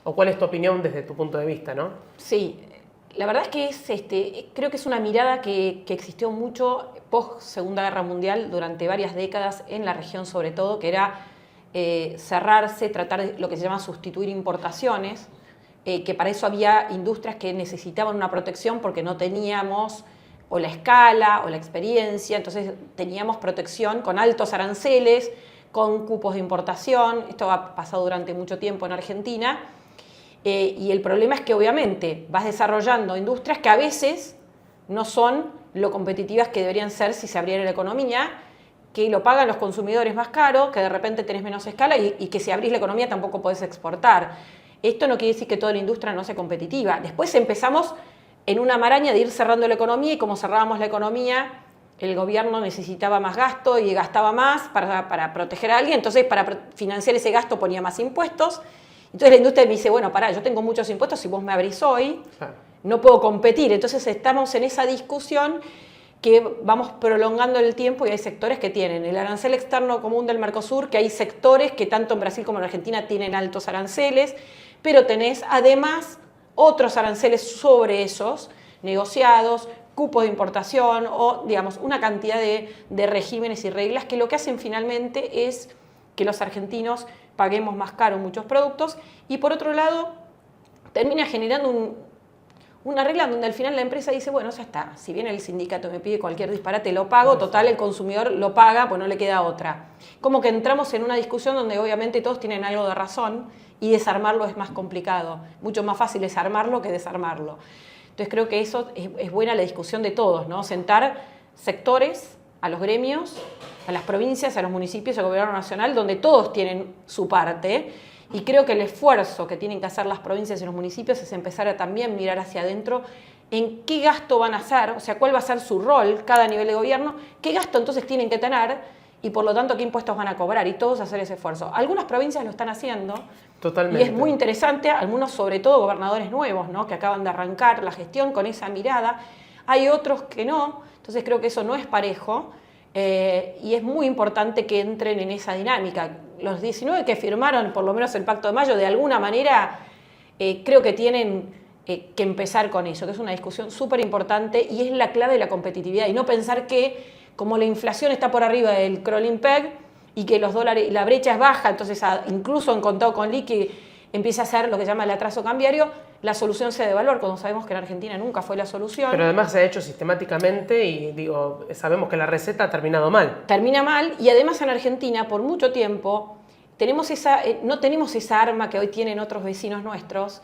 Speaker 1: ¿O cuál es tu opinión desde tu punto de vista, no?
Speaker 2: Sí. La verdad es que creo que es una mirada que existió mucho post Segunda Guerra Mundial durante varias décadas en la región sobre todo, que era cerrarse, tratar de lo que se llama sustituir importaciones, que para eso había industrias que necesitaban una protección porque no teníamos o la escala o la experiencia, entonces teníamos protección con altos aranceles, con cupos de importación. Esto ha pasado durante mucho tiempo en Argentina. Y el problema es que obviamente vas desarrollando industrias que a veces no son lo competitivas que deberían ser si se abriera la economía, que lo pagan los consumidores más caro, que de repente tenés menos escala y que si abrís la economía tampoco podés exportar. Esto no quiere decir que toda la industria no sea competitiva. Después empezamos en una maraña de ir cerrando la economía y como cerrábamos la economía, el gobierno necesitaba más gasto y gastaba más para proteger a alguien, entonces para financiar ese gasto ponía más impuestos. Entonces la industria me dice, bueno, pará, yo tengo muchos impuestos, si vos me abrís hoy, no puedo competir. Entonces estamos en esa discusión que vamos prolongando el tiempo y hay sectores que tienen el arancel externo común del Mercosur, que hay sectores que tanto en Brasil como en Argentina tienen altos aranceles, pero tenés además otros aranceles sobre esos, negociados, cupos de importación o, digamos, una cantidad de regímenes y reglas que lo que hacen finalmente es que los argentinos paguemos más caro muchos productos y por otro lado termina generando una regla donde al final la empresa dice, bueno, ya está, si bien el sindicato me pide cualquier disparate, lo pago, total, el consumidor lo paga, pues no le queda otra. Como que entramos en una discusión donde obviamente todos tienen algo de razón y desarmarlo es más complicado, mucho más fácil desarmarlo que desarmarlo. Entonces creo que eso es buena la discusión de todos, ¿no? Sentar sectores, a los gremios, a las provincias, a los municipios, al gobierno nacional, donde todos tienen su parte. Y creo que el esfuerzo que tienen que hacer las provincias y los municipios es empezar a también mirar hacia adentro en qué gasto van a hacer, o sea, cuál va a ser su rol cada nivel de gobierno, qué gasto entonces tienen que tener y por lo tanto qué impuestos van a cobrar y todos hacer ese esfuerzo. Algunas provincias lo están haciendo.
Speaker 1: Totalmente.
Speaker 2: Y es muy interesante, algunos sobre todo gobernadores nuevos, ¿no? Que acaban de arrancar la gestión con esa mirada. Hay otros que no, entonces creo que eso no es parejo. Y es muy importante que entren en esa dinámica. Los 19 que firmaron por lo menos el Pacto de Mayo, de alguna manera creo que tienen que empezar con eso, que es una discusión súper importante y es la clave de la competitividad. Y no pensar que como la inflación está por arriba del crawling peg y que los dólares, la brecha es baja, entonces incluso en contado con liqui empieza a ser lo que se llama el atraso cambiario, la solución sea devaluar, cuando sabemos que en Argentina nunca fue la solución.
Speaker 1: Pero además se ha hecho sistemáticamente y sabemos que la receta ha terminado mal.
Speaker 2: Termina mal y además en Argentina por mucho tiempo no tenemos esa arma que hoy tienen otros vecinos nuestros,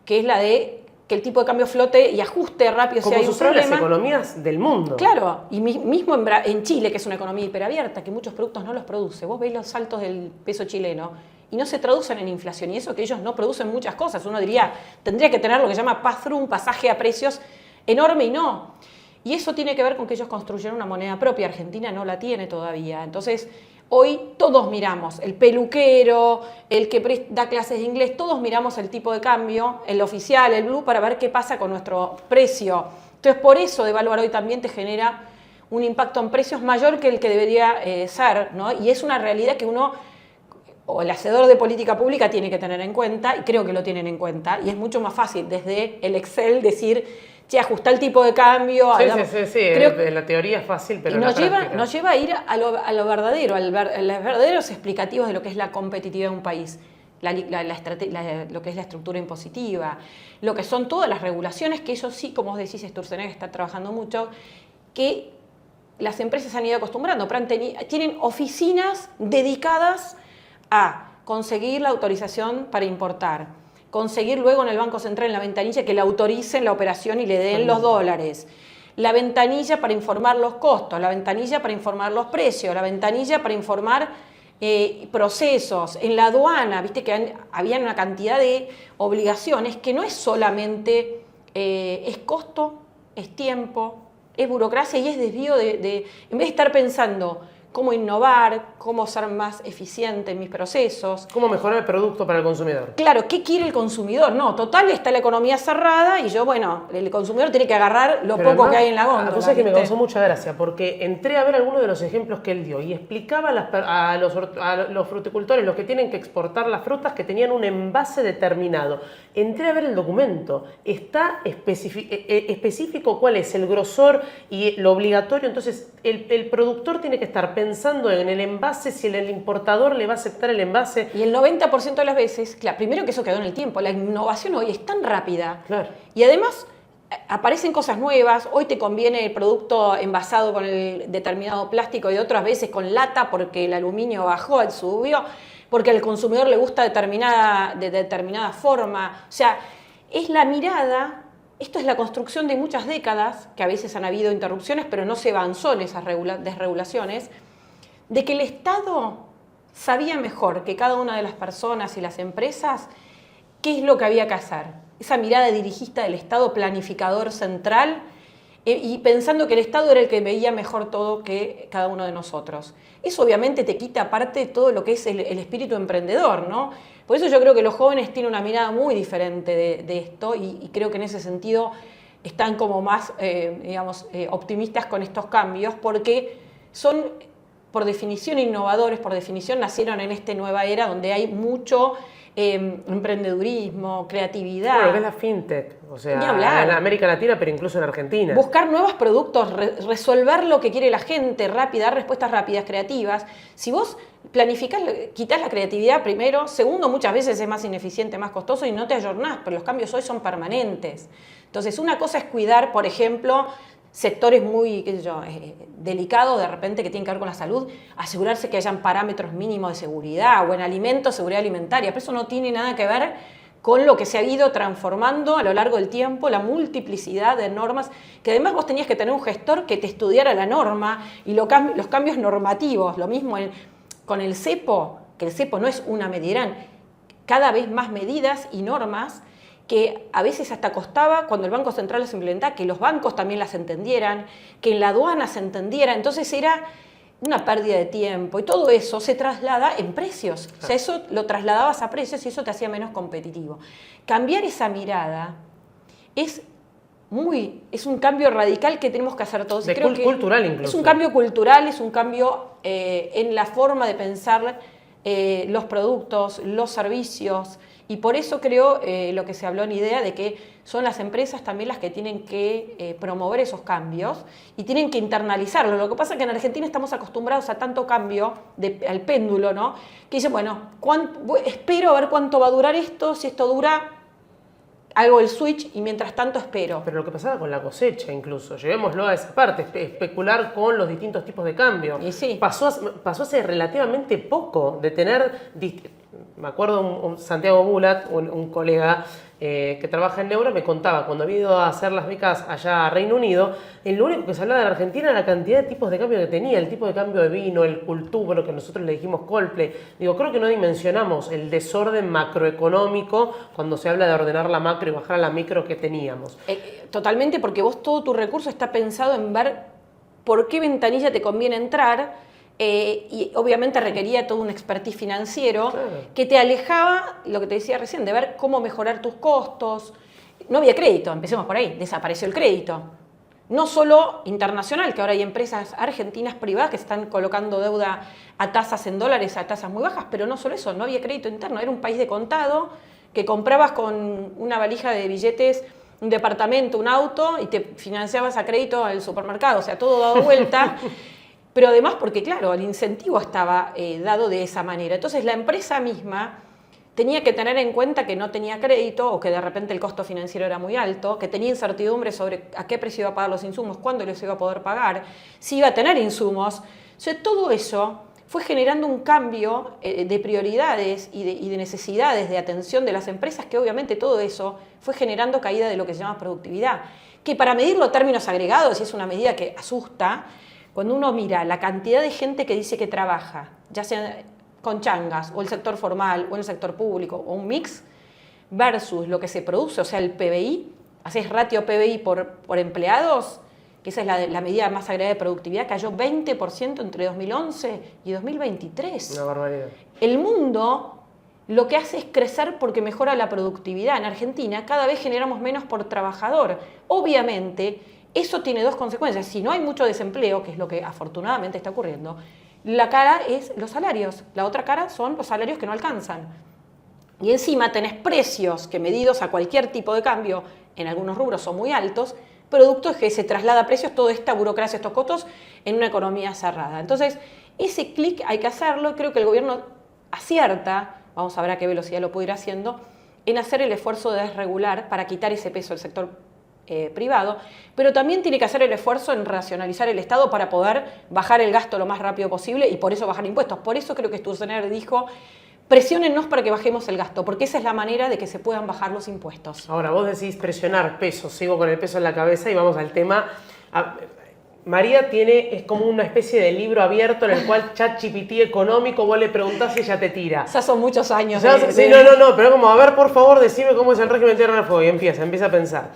Speaker 2: que es la de que el tipo de cambio flote y ajuste rápido si hay un problema.
Speaker 1: Como las economías del mundo.
Speaker 2: Claro, y mismo en Chile, que es una economía hiperabierta, que muchos productos no los produce. Vos veis los saltos del peso chileno y no se traducen en inflación. Y eso que ellos no producen muchas cosas. Uno diría, tendría que tener lo que se llama pass-through, un pasaje a precios enorme y no. Y eso tiene que ver con que ellos construyeron una moneda propia. Argentina no la tiene todavía. Entonces, hoy todos miramos, el peluquero, el que da clases de inglés, todos miramos el tipo de cambio, el oficial, el blue, para ver qué pasa con nuestro precio. Entonces, por eso devaluar hoy también te genera un impacto en precios mayor que el que debería ser, ¿no? Y es una realidad que uno, o el hacedor de política pública, tiene que tener en cuenta, y creo que lo tienen en cuenta, y es mucho más fácil desde el Excel decir, che, ajusta el tipo de cambio.
Speaker 1: Sí, en la teoría es fácil, pero
Speaker 2: nos lleva a ir a lo verdadero, a los verdaderos explicativos de lo que es la competitividad de un país, lo que es la estructura impositiva, lo que son todas las regulaciones, que eso sí, como vos decís, Sturzenegger está trabajando mucho, que las empresas han ido acostumbrando, pero tienen oficinas dedicadas a conseguir la autorización para importar, conseguir luego en el Banco Central, en la ventanilla, que le autoricen la operación y le den los dólares. La ventanilla para informar los costos, la ventanilla para informar los precios, la ventanilla para informar procesos. En la aduana, viste que había una cantidad de obligaciones que no es solamente es costo, es tiempo, es burocracia y es desvío en vez de estar pensando cómo innovar, cómo ser más eficiente en mis procesos.
Speaker 1: Cómo mejorar el producto para el consumidor.
Speaker 2: Claro, ¿qué quiere el consumidor? No, total, está la economía cerrada y yo, bueno, el consumidor tiene que agarrar lo
Speaker 1: Pero
Speaker 2: poco
Speaker 1: además,
Speaker 2: que hay en la góndola.
Speaker 1: Cosa que me causó mucha gracia, porque entré a ver algunos de los ejemplos que él dio y explicaba a los fruticultores, los que tienen que exportar las frutas, que tenían un envase determinado. Entré a ver el documento, está específico cuál es el grosor y lo obligatorio, entonces el productor tiene que estar pensando en el envase, si el importador le va a aceptar el envase.
Speaker 2: Y el 90% de las veces, claro, primero que eso quedó en el tiempo, la innovación hoy es tan rápida.
Speaker 1: Claro.
Speaker 2: Y además aparecen cosas nuevas, hoy te conviene el producto envasado con el determinado plástico y otras veces con lata porque el aluminio bajó, subió, porque al consumidor le gusta de determinada forma. O sea, es la mirada. Esto es la construcción de muchas décadas, que a veces han habido interrupciones, pero no se avanzó en esas desregulaciones, de que el Estado sabía mejor que cada una de las personas y las empresas qué es lo que había que hacer. Esa mirada dirigista del Estado planificador central y pensando que el Estado era el que veía mejor todo que cada uno de nosotros. Eso obviamente te quita aparte todo lo que es el espíritu emprendedor, ¿no? Por eso yo creo que los jóvenes tienen una mirada muy diferente de esto y creo que en ese sentido están como más, optimistas con estos cambios porque son, por definición, innovadores, por definición nacieron en esta nueva era donde hay mucho emprendedurismo, creatividad.
Speaker 1: Bueno, que es la fintech, o sea, en América Latina, pero incluso en Argentina.
Speaker 2: Buscar nuevos productos, resolver lo que quiere la gente, dar respuestas rápidas, creativas. Si vos planificás, quitás la creatividad primero, segundo, muchas veces es más ineficiente, más costoso y no te ayornás, pero los cambios hoy son permanentes. Entonces, una cosa es cuidar, por ejemplo, sectores muy, delicados de repente que tienen que ver con la salud, asegurarse que hayan parámetros mínimos de seguridad o en alimentos, seguridad alimentaria, pero eso no tiene nada que ver con lo que se ha ido transformando a lo largo del tiempo, la multiplicidad de normas, que además vos tenías que tener un gestor que te estudiara la norma y los cambios normativos, lo mismo con el cepo, que el cepo no es una medida, eran cada vez más medidas y normas que a veces hasta costaba, cuando el Banco Central las implementaba, que los bancos también las entendieran, que en la aduana se entendiera, entonces era una pérdida de tiempo y todo eso se traslada en precios, o sea, eso lo trasladabas a precios y eso te hacía menos competitivo. Cambiar esa mirada es un cambio radical que tenemos que hacer todos.
Speaker 1: Cultural incluso.
Speaker 2: Es un cambio cultural, es un cambio en la forma de pensar los productos, los servicios. Y por eso creo lo que se habló en IDEA de que son las empresas también las que tienen que promover esos cambios y tienen que internalizarlo. Lo que pasa es que en Argentina estamos acostumbrados a tanto cambio al péndulo, ¿no? Que dice, bueno, espero a ver cuánto va a durar esto, si esto dura, hago el switch y mientras tanto espero.
Speaker 1: Pero lo que pasaba con la cosecha incluso, llevémoslo a esa parte, especular con los distintos tipos de cambio.
Speaker 2: Y sí.
Speaker 1: Pasó hace relativamente poco de tener... Me acuerdo un Santiago Bulat, un colega que trabaja en Neura, me contaba, cuando había ido a hacer las becas allá a Reino Unido, lo único que se hablaba de la Argentina era la cantidad de tipos de cambio que tenía, el tipo de cambio de vino, el culturo, que nosotros le dijimos Coldplay. Digo, creo que no dimensionamos el desorden macroeconómico cuando se habla de ordenar la macro y bajar a la micro que teníamos.
Speaker 2: Totalmente, porque vos todo tu recurso está pensado en ver por qué ventanilla te conviene entrar. Y obviamente requería todo un expertise financiero, claro, que te alejaba, lo que te decía recién, de ver cómo mejorar tus costos. No había crédito, empecemos por ahí, desapareció el crédito. No solo internacional, que ahora hay empresas argentinas privadas que están colocando deuda a tasas en dólares, a tasas muy bajas, pero no solo eso, no había crédito interno, era un país de contado que comprabas con una valija de billetes un departamento, un auto y te financiabas a crédito al supermercado, o sea, todo dado vuelta. Pero además porque, claro, el incentivo estaba dado de esa manera. Entonces la empresa misma tenía que tener en cuenta que no tenía crédito o que de repente el costo financiero era muy alto, que tenía incertidumbre sobre a qué precio iba a pagar los insumos, cuándo los iba a poder pagar, si iba a tener insumos. O sea, todo eso fue generando un cambio de prioridades y de necesidades de atención de las empresas, que obviamente todo eso fue generando caída de lo que se llama productividad. Que para medirlo en términos agregados, y es una medida que asusta, cuando uno mira la cantidad de gente que dice que trabaja, ya sea con changas, o el sector formal, o en el sector público, o un mix, versus lo que se produce, o sea, el PBI, haces ratio PBI por empleados, que esa es la medida más agregada de productividad, cayó 20% entre 2011 y 2023.
Speaker 1: Una barbaridad.
Speaker 2: El mundo lo que hace es crecer porque mejora la productividad. En Argentina cada vez generamos menos por trabajador. Obviamente, eso tiene dos consecuencias. Si no hay mucho desempleo, que es lo que afortunadamente está ocurriendo, la cara es los salarios. La otra cara son los salarios que no alcanzan. Y encima tenés precios que medidos a cualquier tipo de cambio, en algunos rubros son muy altos, productos que se traslada a precios, toda esta burocracia, estos costos, en una economía cerrada. Entonces, ese clic hay que hacerlo, creo que el gobierno acierta, vamos a ver a qué velocidad lo puede ir haciendo, en hacer el esfuerzo de desregular para quitar ese peso del sector privado, pero también tiene que hacer el esfuerzo en racionalizar el Estado para poder bajar el gasto lo más rápido posible y por eso bajar impuestos. Por eso creo que Sturzenegger dijo: presiónennos para que bajemos el gasto, porque esa es la manera de que se puedan bajar los impuestos.
Speaker 1: Ahora, vos decís presionar peso, sigo con el peso en la cabeza y vamos al tema. María es como una especie de libro abierto en el cual ChatGPT económico, vos le preguntás y ella te tira.
Speaker 2: Ya son muchos años.
Speaker 1: Sí, no, pero como, a ver, por favor, decime cómo es el régimen de Tierra del Fuego, y empieza a pensar.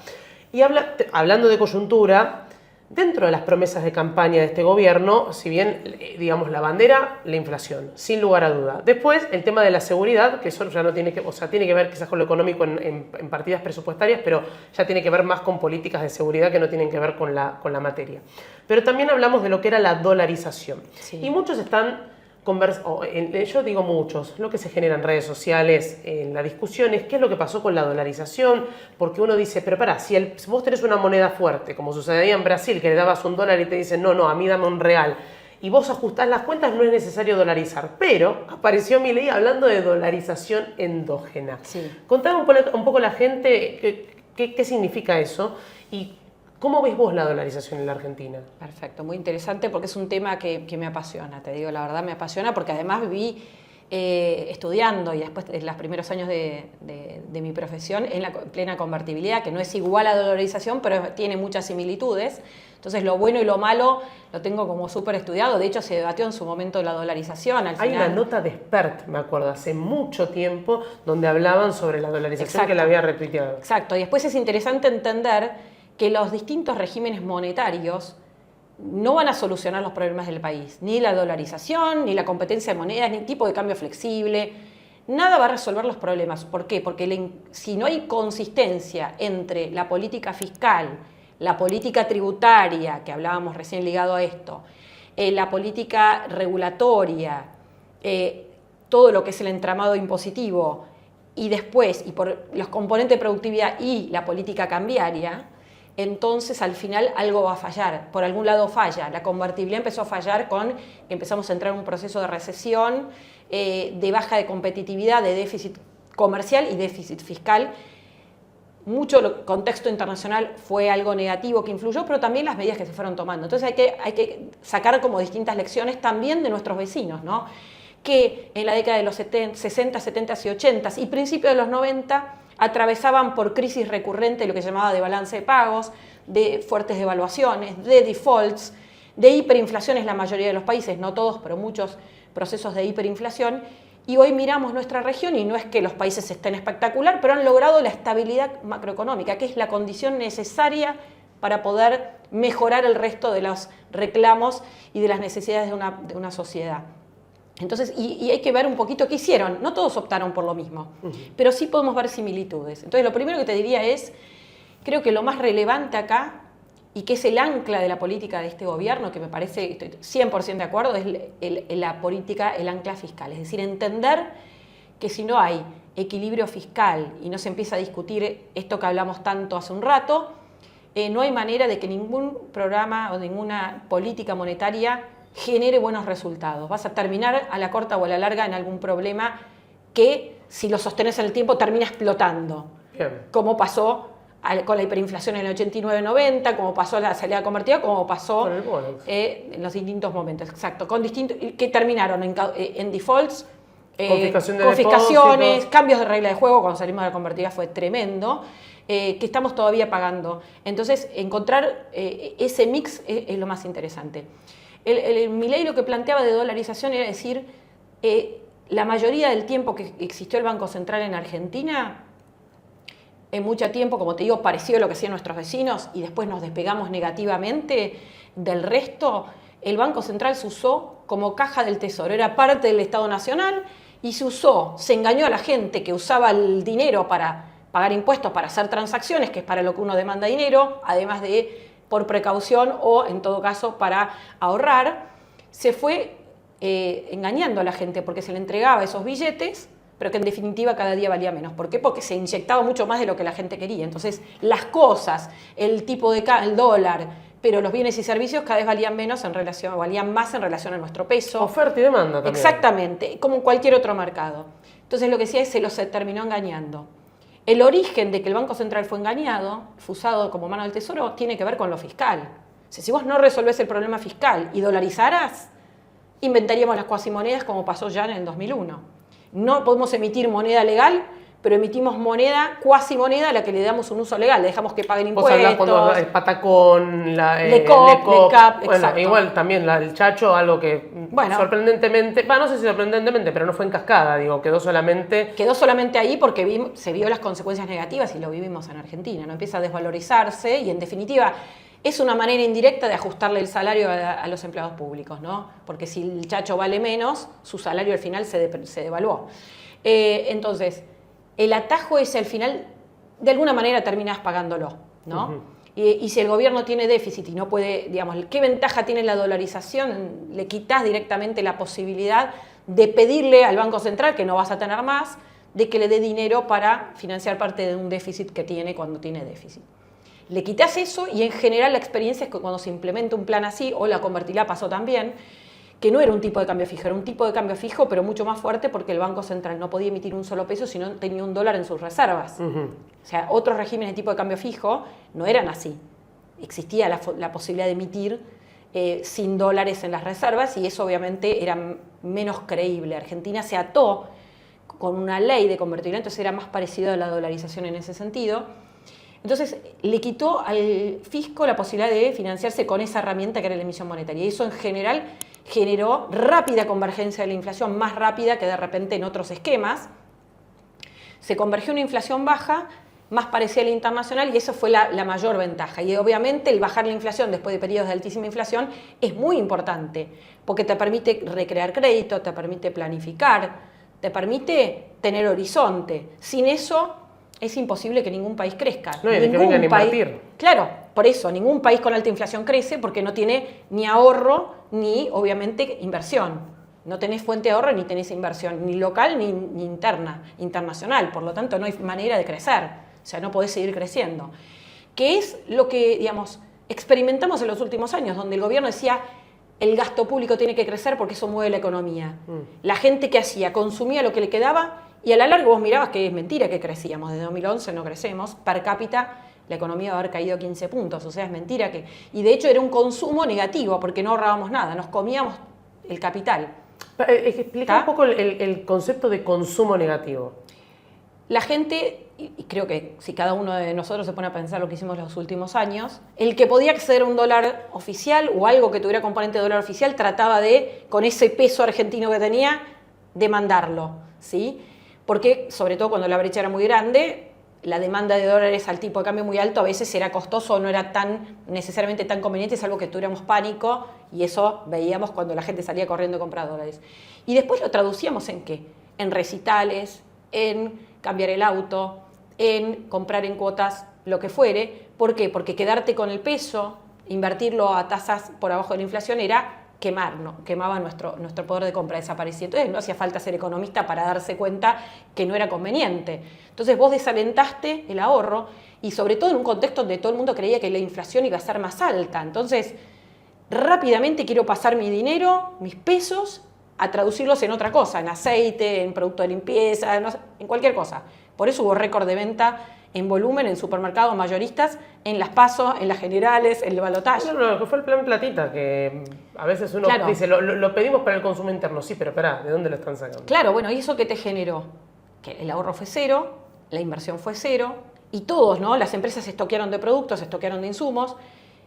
Speaker 1: Y hablando de coyuntura, dentro de las promesas de campaña de este gobierno, si bien, digamos, la bandera, la inflación, sin lugar a duda. Después, el tema de la seguridad, que eso ya no tiene que, o sea, tiene que ver quizás con lo económico en partidas presupuestarias, pero ya tiene que ver más con políticas de seguridad que no tienen que ver con la materia. Pero también hablamos de lo que era la dolarización. Sí. Y muchos están yo digo muchos, lo que se genera en redes sociales, en la discusión es qué es lo que pasó con la dolarización, porque uno dice, pero pará, si vos tenés una moneda fuerte, como sucedía en Brasil, que le dabas $1 y te dicen, no, a mí dame un real, y vos ajustás las cuentas, no es necesario dolarizar. Pero apareció Milei hablando de dolarización endógena. Sí. Contame un poco a la gente qué significa eso y ¿cómo ves vos la dolarización en la Argentina?
Speaker 2: Perfecto, muy interesante porque es un tema que me apasiona, te digo la verdad, me apasiona porque además viví estudiando y después en los primeros años de mi profesión en la plena convertibilidad, que no es igual a la dolarización, pero tiene muchas similitudes. Entonces lo bueno y lo malo lo tengo como súper estudiado. De hecho se debatió en su momento la dolarización.
Speaker 1: Hay una nota de Spert, me acuerdo, hace mucho tiempo, donde hablaban sobre la dolarización. Exacto. Que la había retuiteado.
Speaker 2: Exacto, y después es interesante entender que los distintos regímenes monetarios no van a solucionar los problemas del país. Ni la dolarización, ni la competencia de monedas, ni tipo de cambio flexible. Nada va a resolver los problemas. ¿Por qué? Porque si no hay consistencia entre la política fiscal, la política tributaria, que hablábamos recién ligado a esto, la política regulatoria, todo lo que es el entramado impositivo, y después, y por los componentes de productividad y la política cambiaria, entonces al final algo va a fallar, por algún lado falla. La convertibilidad empezó a fallar con que empezamos a entrar en un proceso de recesión, de baja de competitividad, de déficit comercial y déficit fiscal. Mucho contexto internacional fue algo negativo que influyó, pero también las medidas que se fueron tomando. Entonces hay que sacar como distintas lecciones también de nuestros vecinos, ¿no? Que en la década de los 60, 70 y 80 y principios de los 90 atravesaban por crisis recurrente lo que se llamaba de balance de pagos, de fuertes devaluaciones, de defaults, de hiperinflaciones en la mayoría de los países, no todos, pero muchos procesos de hiperinflación. Y hoy miramos nuestra región y no es que los países estén espectacular, pero han logrado la estabilidad macroeconómica, que es la condición necesaria para poder mejorar el resto de los reclamos y de las necesidades de una sociedad. Entonces, y hay que ver un poquito qué hicieron. No todos optaron por lo mismo, pero sí podemos ver similitudes. Entonces, lo primero que te diría es, creo que lo más relevante acá, y que es el ancla de la política de este gobierno, que me parece, estoy 100% de acuerdo, es la política, el ancla fiscal. Es decir, entender que si no hay equilibrio fiscal y no se empieza a discutir esto que hablamos tanto hace un rato, no hay manera de que ningún programa o ninguna política monetaria genere buenos resultados. Vas a terminar a la corta o a la larga en algún problema que, si lo sostenes en el tiempo, termina explotando. Bien. Como pasó con la hiperinflación en el 89-90, como pasó la salida convertida, como pasó en los distintos momentos. Exacto, con distintos que terminaron en defaults, confiscaciones, cambios de regla de juego. Cuando salimos de la convertida fue tremendo, que estamos todavía pagando. Entonces, encontrar ese mix es lo más interesante. Milei lo que planteaba de dolarización era decir, la mayoría del tiempo que existió el Banco Central en Argentina, en mucho tiempo, como te digo, parecido a lo que hacían nuestros vecinos y después nos despegamos negativamente del resto, el Banco Central se usó como caja del tesoro, era parte del Estado Nacional y se engañó a la gente que usaba el dinero para pagar impuestos, para hacer transacciones, que es para lo que uno demanda dinero, además de por precaución o en todo caso para ahorrar, se fue engañando a la gente porque se le entregaba esos billetes, pero que en definitiva cada día valía menos. ¿Por qué? Porque se inyectaba mucho más de lo que la gente quería. Entonces, las cosas, el tipo de el dólar, pero los bienes y servicios cada vez valían más en relación a nuestro peso.
Speaker 1: Oferta y demanda también.
Speaker 2: Exactamente, como en cualquier otro mercado. Entonces, lo que decía es que se terminó engañando. El origen de que el Banco Central fue engañado, fue usado como mano del tesoro, tiene que ver con lo fiscal. O sea, si vos no resolvés el problema fiscal y dolarizaras, inventaríamos las cuasimonedas como pasó ya en el 2001. No podemos emitir moneda legal, pero emitimos cuasimoneda a la que le damos un uso legal, le dejamos que paguen impuestos.
Speaker 1: Vos hablás cuando el patacón,
Speaker 2: LECOP,
Speaker 1: bueno, igual también el Chacho, algo que sorprendentemente, no sé si sorprendentemente, pero no fue en cascada, digo, quedó solamente
Speaker 2: ahí porque se vio las consecuencias negativas y lo vivimos en Argentina, no empieza a desvalorizarse y en definitiva es una manera indirecta de ajustarle el salario a los empleados públicos, ¿no? Porque si el Chacho vale menos, su salario al final se devaluó. Entonces, el atajo es al final, de alguna manera terminás pagándolo, ¿no? Y si el gobierno tiene déficit y no puede, digamos, ¿qué ventaja tiene la dolarización? Le quitas directamente la posibilidad de pedirle al Banco Central, que no vas a tener más, de que le dé dinero para financiar parte de un déficit que tiene cuando tiene déficit. Le quitas eso y en general la experiencia es que cuando se implementa un plan así, o la convertilá pasó también, que no era un tipo de cambio fijo, era un tipo de cambio fijo pero mucho más fuerte porque el Banco Central no podía emitir un solo peso si no tenía un dólar en sus reservas. O sea, otros regímenes de tipo de cambio fijo no eran así. Existía la posibilidad de emitir sin dólares en las reservas y eso obviamente era menos creíble. Argentina se ató con una ley de convertibilidad, entonces era más parecido a la dolarización en ese sentido. Entonces, le quitó al fisco la posibilidad de financiarse con esa herramienta que era la emisión monetaria. Y eso, en general, generó rápida convergencia de la inflación, más rápida que de repente en otros esquemas. Se convergió una inflación baja, más parecida a la internacional, y eso fue la mayor ventaja. Y obviamente el bajar la inflación después de periodos de altísima inflación es muy importante, porque te permite recrear crédito, te permite planificar, te permite tener horizonte. Sin eso es imposible que ningún país crezca.
Speaker 1: No, y de que vengan a invertir.
Speaker 2: Claro, por eso, ningún país con alta inflación crece porque no tiene ni ahorro ni, obviamente, inversión. No tenés fuente de ahorro ni tenés inversión, ni local ni internacional. Por lo tanto, no hay manera de crecer. O sea, no podés seguir creciendo. Que es lo que, digamos, experimentamos en los últimos años, donde el gobierno decía el gasto público tiene que crecer porque eso mueve la economía. La gente que hacía, consumía lo que le quedaba. Y a la larga vos mirabas que es mentira que crecíamos, desde 2011 no crecemos, per cápita la economía va a haber caído 15 puntos, o sea, es mentira que... Y de hecho era un consumo negativo, porque no ahorrábamos nada, nos comíamos el capital.
Speaker 1: Explica un poco el concepto de consumo negativo.
Speaker 2: La gente, y creo que si cada uno de nosotros se pone a pensar lo que hicimos los últimos años, el que podía acceder a un dólar oficial o algo que tuviera componente de dólar oficial trataba de, con ese peso argentino que tenía, demandarlo, ¿sí? Porque, sobre todo cuando la brecha era muy grande, la demanda de dólares al tipo de cambio muy alto a veces era costoso o no era necesariamente tan conveniente, es algo que tuviéramos pánico y eso veíamos cuando la gente salía corriendo a comprar dólares. Y después lo traducíamos ¿en qué? En recitales, en cambiar el auto, en comprar en cuotas, lo que fuere. ¿Por qué? Porque quedarte con el peso, invertirlo a tasas por abajo de la inflación era quemaba nuestro poder de compra, desaparecía. Entonces no hacía falta ser economista para darse cuenta que no era conveniente. Entonces vos desalentaste el ahorro y sobre todo en un contexto donde todo el mundo creía que la inflación iba a ser más alta. Entonces rápidamente quiero pasar mi dinero, mis pesos, a traducirlos en otra cosa, en aceite, en producto de limpieza, no sé, en cualquier cosa. Por eso hubo récord de venta en volumen, en supermercados mayoristas, en las PASO, en las generales, en el balotaje.
Speaker 1: No, que fue el plan platita, que a veces uno dice, lo pedimos para el consumo interno, sí, pero espera, ¿de dónde lo están sacando?
Speaker 2: Claro, bueno, ¿y eso qué te generó? Que el ahorro fue cero, la inversión fue cero, y todos, ¿no? Las empresas se estoquearon de productos, se estoquearon de insumos,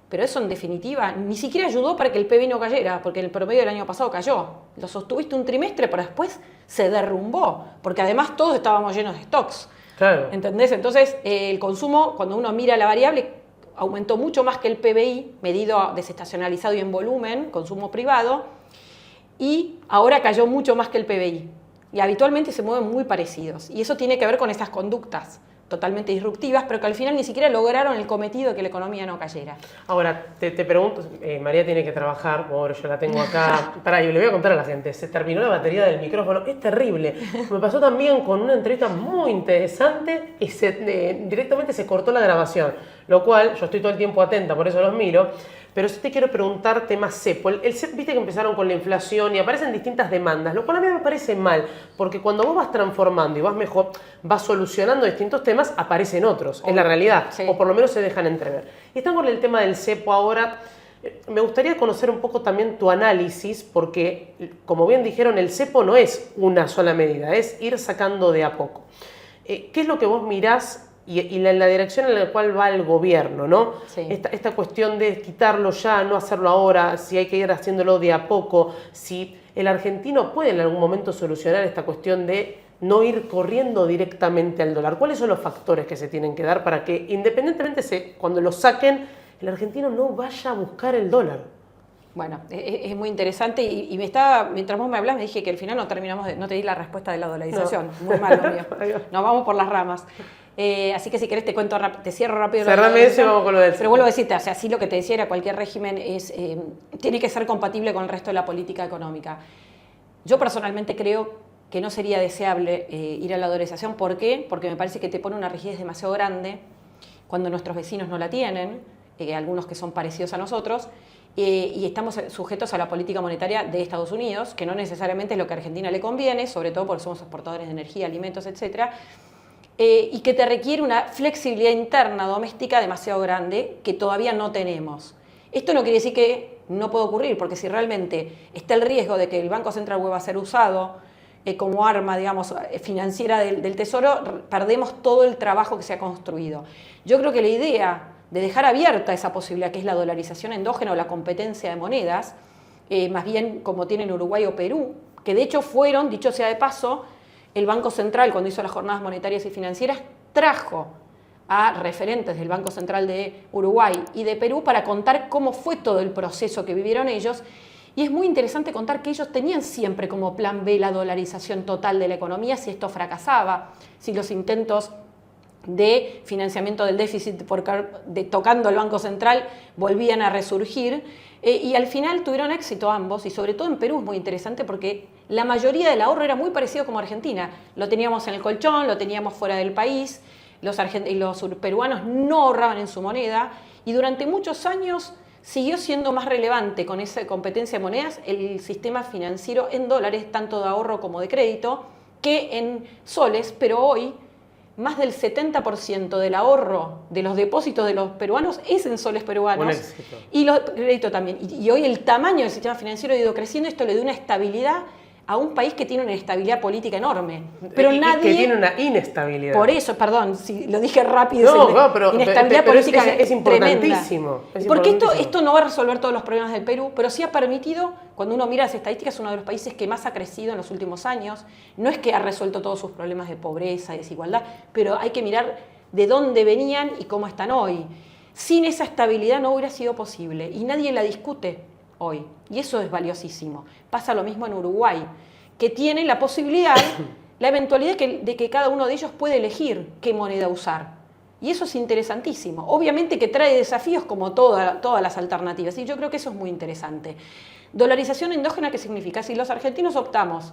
Speaker 2: pero eso en definitiva ni siquiera ayudó para que el PBI no cayera, porque el promedio del año pasado cayó. Lo sostuviste un trimestre, pero después se derrumbó, porque además todos estábamos llenos de stocks.
Speaker 1: Claro.
Speaker 2: ¿Entendés? Entonces, el consumo, cuando uno mira la variable, aumentó mucho más que el PBI, medido desestacionalizado y en volumen, consumo privado, y ahora cayó mucho más que el PBI. Y habitualmente se mueven muy parecidos. Y eso tiene que ver con esas conductas totalmente disruptivas, pero que al final ni siquiera lograron el cometido de que la economía no cayera.
Speaker 1: Ahora, te pregunto, María tiene que trabajar, pobre, yo la tengo acá. Pará, yo le voy a contar a la gente, se terminó la batería del micrófono, es terrible. Me pasó también con una entrevista muy interesante y directamente se cortó la grabación, lo cual yo estoy todo el tiempo atenta, por eso los miro. Pero sí te quiero preguntar temas cepo. El cepo, viste que empezaron con la inflación y aparecen distintas demandas, lo cual a mí me parece mal, porque cuando vos vas transformando y vas solucionando distintos temas, aparecen otros, es la realidad, sí. O por lo menos se dejan entrever. Y están con el tema del cepo ahora. Me gustaría conocer un poco también tu análisis, porque, como bien dijeron, el cepo no es una sola medida, es ir sacando de a poco. ¿Qué es lo que vos mirás y la dirección en la cual va el gobierno, ¿no?
Speaker 2: Sí.
Speaker 1: Esta cuestión de quitarlo ya, no hacerlo ahora, si hay que ir haciéndolo de a poco, si el argentino puede en algún momento solucionar esta cuestión de no ir corriendo directamente al dólar. ¿Cuáles son los factores que se tienen que dar para que, independientemente, cuando lo saquen, el argentino no vaya a buscar el dólar?
Speaker 2: Bueno, es muy interesante y mientras vos me hablás me dije que al final no te di la respuesta de la dolarización. No. Muy mal, lo mío. Nos vamos por las ramas. Así que si querés te cierro rápido.
Speaker 1: Cerrame eso y vamos con lo del...
Speaker 2: Pero vuelvo a decirte, o sea, sí, lo que te decía era cualquier régimen tiene que ser compatible con el resto de la política económica. Yo personalmente creo que no sería deseable ir a la dolarización. ¿Por qué? Porque me parece que te pone una rigidez demasiado grande cuando nuestros vecinos no la tienen, algunos que son parecidos a nosotros, y estamos sujetos a la política monetaria de Estados Unidos, que no necesariamente es lo que a Argentina le conviene, sobre todo porque somos exportadores de energía, alimentos, etcétera, y que te requiere una flexibilidad interna doméstica demasiado grande que todavía no tenemos. Esto no quiere decir que no pueda ocurrir, porque si realmente está el riesgo de que el Banco Central vuelva a ser usado como arma, digamos, financiera del Tesoro, perdemos todo el trabajo que se ha construido. Yo creo que la idea de dejar abierta esa posibilidad, que es la dolarización endógena o la competencia de monedas, más bien como tienen Uruguay o Perú, que de hecho fueron, dicho sea de paso, el Banco Central, cuando hizo las jornadas monetarias y financieras, trajo a referentes del Banco Central de Uruguay y de Perú para contar cómo fue todo el proceso que vivieron ellos. Y es muy interesante contar que ellos tenían siempre como plan B la dolarización total de la economía si esto fracasaba, si los intentos de financiamiento del déficit tocando el Banco Central volvían a resurgir, y al final tuvieron éxito ambos, y sobre todo en Perú es muy interesante porque la mayoría del ahorro era muy parecido como Argentina. Lo teníamos en el colchón, lo teníamos fuera del país, los peruanos no ahorraban en su moneda, y durante muchos años siguió siendo más relevante con esa competencia de monedas el sistema financiero en dólares, tanto de ahorro como de crédito, que en soles, pero hoy más del 70% del ahorro de los depósitos de los peruanos es en soles peruanos.
Speaker 1: Buen éxito.
Speaker 2: Y los créditos también. Y hoy el tamaño del sistema financiero ha ido creciendo, esto le da una estabilidad a un país que tiene una inestabilidad política enorme. Pero nadie...
Speaker 1: Que tiene una inestabilidad.
Speaker 2: Por eso, perdón, si lo dije rápido.
Speaker 1: Pero
Speaker 2: inestabilidad política
Speaker 1: es importantísimo.
Speaker 2: Porque esto no va a resolver todos los problemas del Perú, pero sí ha permitido, cuando uno mira las estadísticas, es uno de los países que más ha crecido en los últimos años. No es que ha resuelto todos sus problemas de pobreza y desigualdad, pero hay que mirar de dónde venían y cómo están hoy. Sin esa estabilidad no hubiera sido posible y nadie la discute hoy. Y eso es valiosísimo. Pasa lo mismo en Uruguay, que tiene la posibilidad, la eventualidad de que cada uno de ellos puede elegir qué moneda usar. Y eso es interesantísimo. Obviamente que trae desafíos como todas las alternativas. Y yo creo que eso es muy interesante. Dolarización endógena, ¿qué significa? Si los argentinos optamos,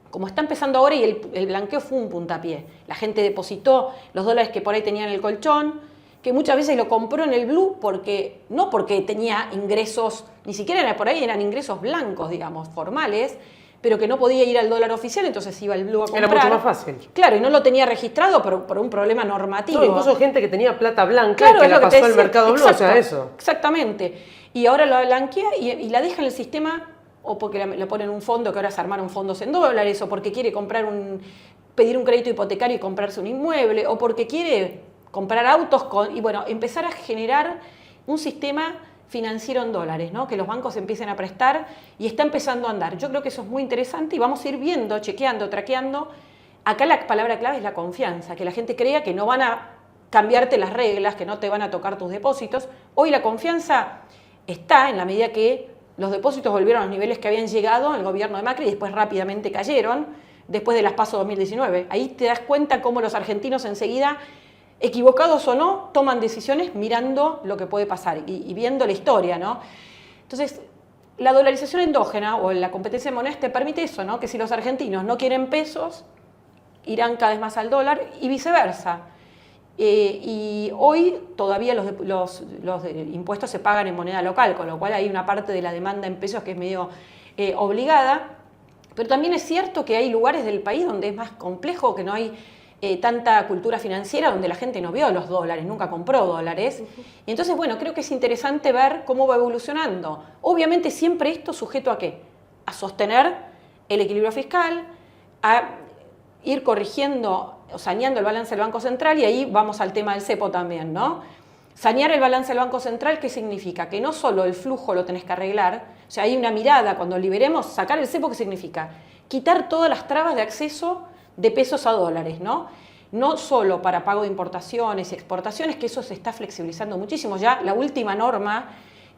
Speaker 2: como está empezando ahora y el blanqueo fue un puntapié. La gente depositó los dólares que por ahí tenían en el colchón, que muchas veces lo compró en el blue no porque tenía ingresos, ni siquiera por ahí eran ingresos blancos, digamos, formales, pero que no podía ir al dólar oficial, entonces iba al blue a comprar.
Speaker 1: Era mucho más fácil.
Speaker 2: Claro, y no lo tenía registrado por un problema normativo.
Speaker 1: No, incluso gente que tenía plata blanca que la pasó al mercado blue, o sea, eso.
Speaker 2: Exactamente. Y ahora lo blanquea y la deja en el sistema, o porque le ponen un fondo, que ahora se armaron fondos en dólares, o porque quiere pedir un crédito hipotecario y comprarse un inmueble, o porque quiere comprar autos y bueno, empezar a generar un sistema financiero en dólares, ¿no? Que los bancos empiecen a prestar y está empezando a andar. Yo creo que eso es muy interesante y vamos a ir viendo, chequeando, traqueando. Acá la palabra clave es la confianza, que la gente crea que no van a cambiarte las reglas, que no te van a tocar tus depósitos. Hoy la confianza está en la medida que los depósitos volvieron a los niveles que habían llegado en el gobierno de Macri y después rápidamente cayeron después de las PASO 2019. Ahí te das cuenta cómo los argentinos enseguida, equivocados o no, toman decisiones mirando lo que puede pasar y viendo la historia, ¿no? Entonces, la dolarización endógena o la competencia de monedas te permite eso, ¿no? Que si los argentinos no quieren pesos, irán cada vez más al dólar y viceversa. Y hoy todavía los impuestos se pagan en moneda local, con lo cual hay una parte de la demanda en pesos que es medio obligada, pero también es cierto que hay lugares del país donde es más complejo, que no hay tanta cultura financiera, donde la gente no vio los dólares, nunca compró dólares. Y entonces, bueno, creo que es interesante ver cómo va evolucionando. Obviamente siempre esto sujeto ¿a qué? A sostener el equilibrio fiscal, a ir corrigiendo o saneando el balance del Banco Central, y ahí vamos al tema del cepo también, ¿no? Sanear el balance del Banco Central, ¿qué significa? Que no solo el flujo lo tenés que arreglar, o sea, hay una mirada, cuando liberemos, sacar el cepo, ¿qué significa? Quitar todas las trabas de acceso de pesos a dólares, ¿no? No solo para pago de importaciones y exportaciones, que eso se está flexibilizando muchísimo. Ya la última norma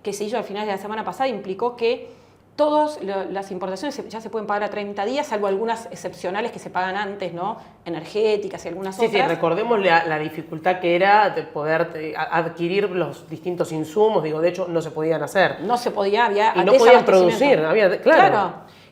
Speaker 2: que se hizo al final de la semana pasada implicó que todas las importaciones ya se pueden pagar a 30 días, salvo algunas excepcionales que se pagan antes, ¿no? Energéticas y algunas otras.
Speaker 1: Sí, recordemos la dificultad que era de poder adquirir los distintos insumos. Digo, de hecho, no se podían hacer.
Speaker 2: No se podía, había...
Speaker 1: Y no podían producir,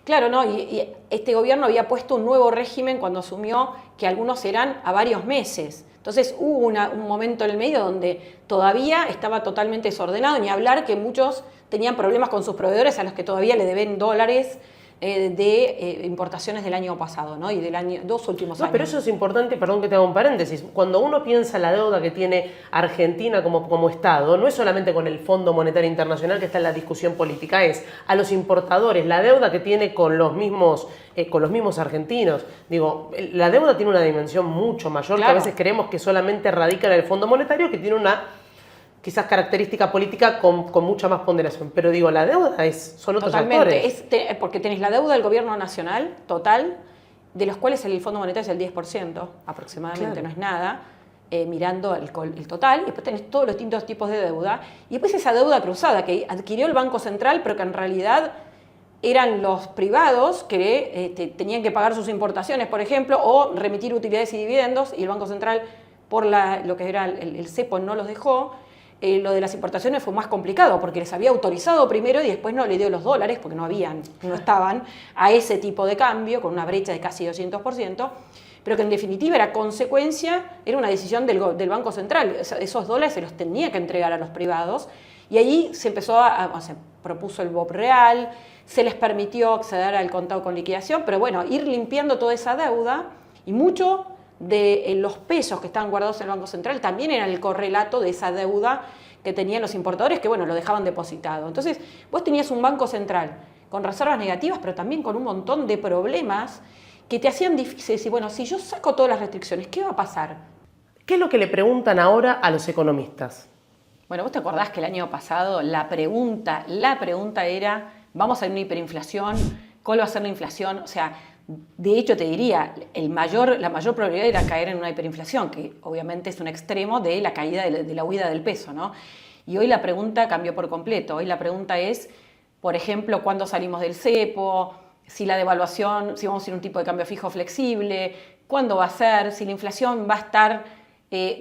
Speaker 2: Claro, no, y este gobierno había puesto un nuevo régimen cuando asumió, que algunos eran a varios meses. Entonces hubo un momento en el medio donde todavía estaba totalmente desordenado, ni hablar que muchos tenían problemas con sus proveedores a los que todavía le deben dólares de importaciones del año pasado, ¿no? Y de dos últimos años.
Speaker 1: Pero eso es importante, perdón que te haga un paréntesis. Cuando uno piensa la deuda que tiene Argentina como Estado, no es solamente con el Fondo Monetario Internacional que está en la discusión política, es a los importadores, la deuda que tiene con los mismos argentinos. Digo, la deuda tiene una dimensión mucho mayor, claro, que a veces creemos que solamente radica en el Fondo Monetario, que tiene una quizás característica política con mucha más ponderación. Pero digo, la deuda son otros actores.
Speaker 2: Porque tenés la deuda del gobierno nacional total, de los cuales el Fondo Monetario es el 10% aproximadamente, claro, no es nada, mirando el total, y después tenés todos los distintos tipos de deuda, y después esa deuda cruzada que adquirió el Banco Central, pero que en realidad eran los privados que tenían que pagar sus importaciones, por ejemplo, o remitir utilidades y dividendos, y el Banco Central, por lo que era el cepo, no los dejó. Lo de las importaciones fue más complicado porque les había autorizado primero y después no le dio los dólares porque no estaban a ese tipo de cambio, con una brecha de casi 200%, pero que en definitiva era una decisión del Banco Central. Esos dólares se los tenía que entregar a los privados, y ahí se se propuso el BOP real, se les permitió acceder al contado con liquidación, pero bueno, ir limpiando toda esa deuda, y mucho de los pesos que estaban guardados en el Banco Central también era el correlato de esa deuda que tenían los importadores, que bueno, lo dejaban depositado. Entonces, vos tenías un Banco Central con reservas negativas, pero también con un montón de problemas que te hacían difícil decir, bueno, si yo saco todas las restricciones, ¿qué va a pasar?
Speaker 1: ¿Qué es lo que le preguntan ahora a los economistas?
Speaker 2: Bueno, vos te acordás que el año pasado la pregunta era, ¿vamos a una hiperinflación? ¿Cuál va a ser la inflación? O sea, de hecho, te diría, la mayor probabilidad era caer en una hiperinflación, que obviamente es un extremo de la caída de la huida del peso, ¿no? Y hoy la pregunta cambió por completo. Hoy la pregunta es, por ejemplo, ¿cuándo salimos del cepo? Si la devaluación, si vamos a ir a un tipo de cambio fijo flexible, ¿cuándo va a ser? Si la inflación va a estar,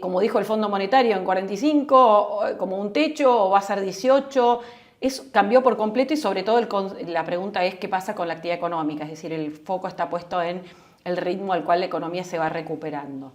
Speaker 2: como dijo el Fondo Monetario, en 45, como un techo, o va a ser 18. Eso cambió por completo, y sobre todo la pregunta es qué pasa con la actividad económica, es decir, el foco está puesto en el ritmo al cual la economía se va recuperando.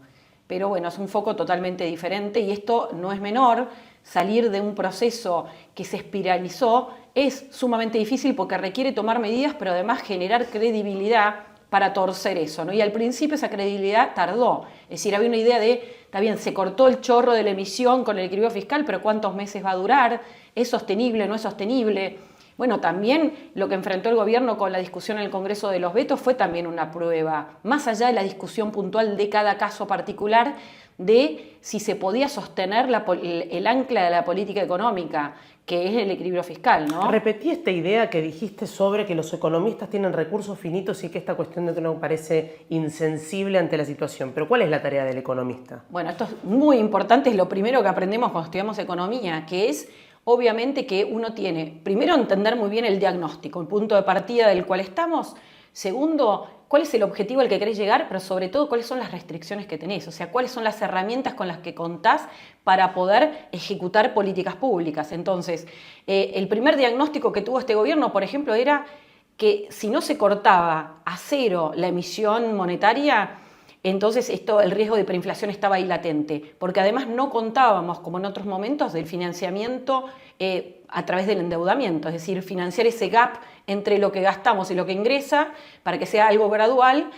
Speaker 2: pero bueno, es un foco totalmente diferente y esto no es menor. Salir de un proceso que se espiralizó es sumamente difícil porque requiere tomar medidas, pero además generar credibilidad para torcer eso, ¿no? Y al principio esa credibilidad tardó. Es decir, había una idea de, está bien, se cortó el chorro de la emisión con el equilibrio fiscal, pero ¿cuántos meses va a durar? ¿Es sostenible? ¿No es sostenible? Bueno, también lo que enfrentó el gobierno con la discusión en el Congreso de los vetos fue también una prueba, más allá de la discusión puntual de cada caso particular, de si se podía sostener el ancla de la política económica, que es el equilibrio fiscal, ¿no?
Speaker 1: Repetí esta idea que dijiste sobre que los economistas tienen recursos finitos y que esta cuestión no parece insensible ante la situación. Pero ¿cuál es la tarea del economista?
Speaker 2: Bueno, esto es muy importante, es lo primero que aprendemos cuando estudiamos economía, que es obviamente que uno tiene, primero, entender muy bien el diagnóstico, el punto de partida del cual estamos. Segundo, cuál es el objetivo al que querés llegar, pero sobre todo cuáles son las restricciones que tenés, o sea, cuáles son las herramientas con las que contás para poder ejecutar políticas públicas. Entonces, el primer diagnóstico que tuvo este gobierno, por ejemplo, era que si no se cortaba a cero la emisión monetaria, entonces el riesgo de hiperinflación estaba ahí latente, porque además no contábamos, como en otros momentos, del financiamiento a través del endeudamiento, es decir, financiar ese gap entre lo que gastamos y lo que ingresa para que sea algo gradual,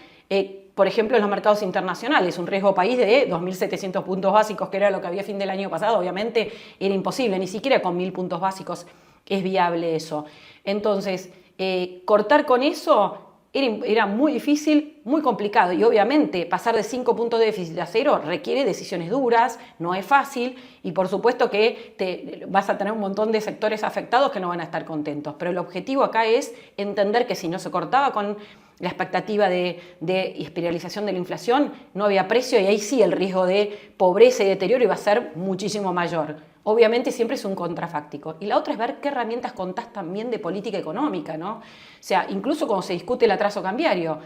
Speaker 2: por ejemplo, en los mercados internacionales, un riesgo país de 2.700 puntos básicos, que era lo que había a fin del año pasado, obviamente era imposible, ni siquiera con 1.000 puntos básicos es viable eso. Entonces, cortar con eso era muy difícil, muy complicado y obviamente pasar de 5 puntos de déficit a 0 requiere decisiones duras, no es fácil y por supuesto que vas a tener un montón de sectores afectados que no van a estar contentos, pero el objetivo acá es entender que si no se cortaba con la expectativa de espiralización de la inflación, no había precio y ahí sí el riesgo de pobreza y deterioro iba a ser muchísimo mayor. Obviamente siempre es un contrafáctico. Y la otra es ver qué herramientas contás también de política económica, ¿no? O sea, incluso cuando se discute el atraso cambiario.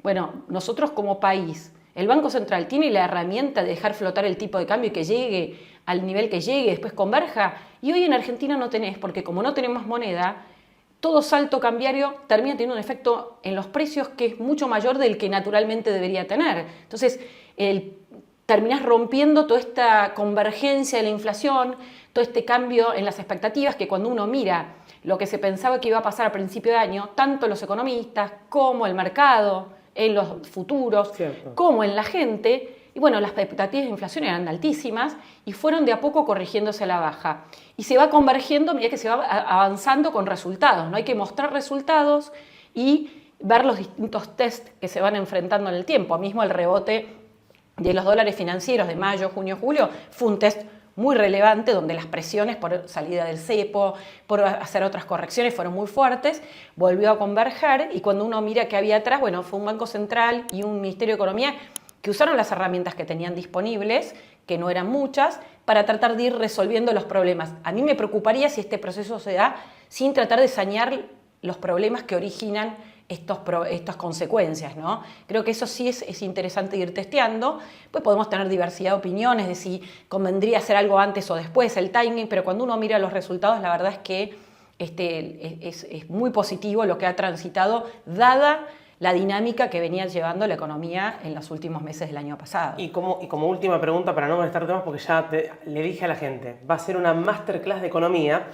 Speaker 2: Bueno, nosotros como país, el Banco Central tiene la herramienta de dejar flotar el tipo de cambio y que llegue al nivel que llegue, después converja. Y hoy en Argentina no tenés, porque como no tenemos moneda, todo salto cambiario termina teniendo un efecto en los precios que es mucho mayor del que naturalmente debería tener. Entonces, terminás rompiendo toda esta convergencia de la inflación, todo este cambio en las expectativas que cuando uno mira lo que se pensaba que iba a pasar a principio de año, tanto los economistas como el mercado, en los futuros,
Speaker 1: Cierto,
Speaker 2: como en la gente, y bueno, las expectativas de inflación eran altísimas y fueron de a poco corrigiéndose a la baja. Y se va convergiendo a medida que se va avanzando con resultados, ¿no? Hay que mostrar resultados y ver los distintos tests que se van enfrentando en el tiempo. Mismo el rebote de los dólares financieros de mayo, junio, julio, fue un test muy relevante donde las presiones por salida del cepo, por hacer otras correcciones fueron muy fuertes, volvió a converger y cuando uno mira qué había atrás, bueno, fue un Banco Central y un Ministerio de Economía que usaron las herramientas que tenían disponibles, que no eran muchas, para tratar de ir resolviendo los problemas. A mí me preocuparía si este proceso se da sin tratar de sanear los problemas que originan estas consecuencias, ¿no? Creo que eso sí es interesante ir testeando, pues podemos tener diversidad de opiniones de si convendría hacer algo antes o después, el timing, pero cuando uno mira los resultados, la verdad es que es muy positivo lo que ha transitado, dada la dinámica que venía llevando la economía en los últimos meses del año pasado.
Speaker 1: Y como última pregunta, para no molestar temas, porque ya le dije a la gente, va a ser una masterclass de economía.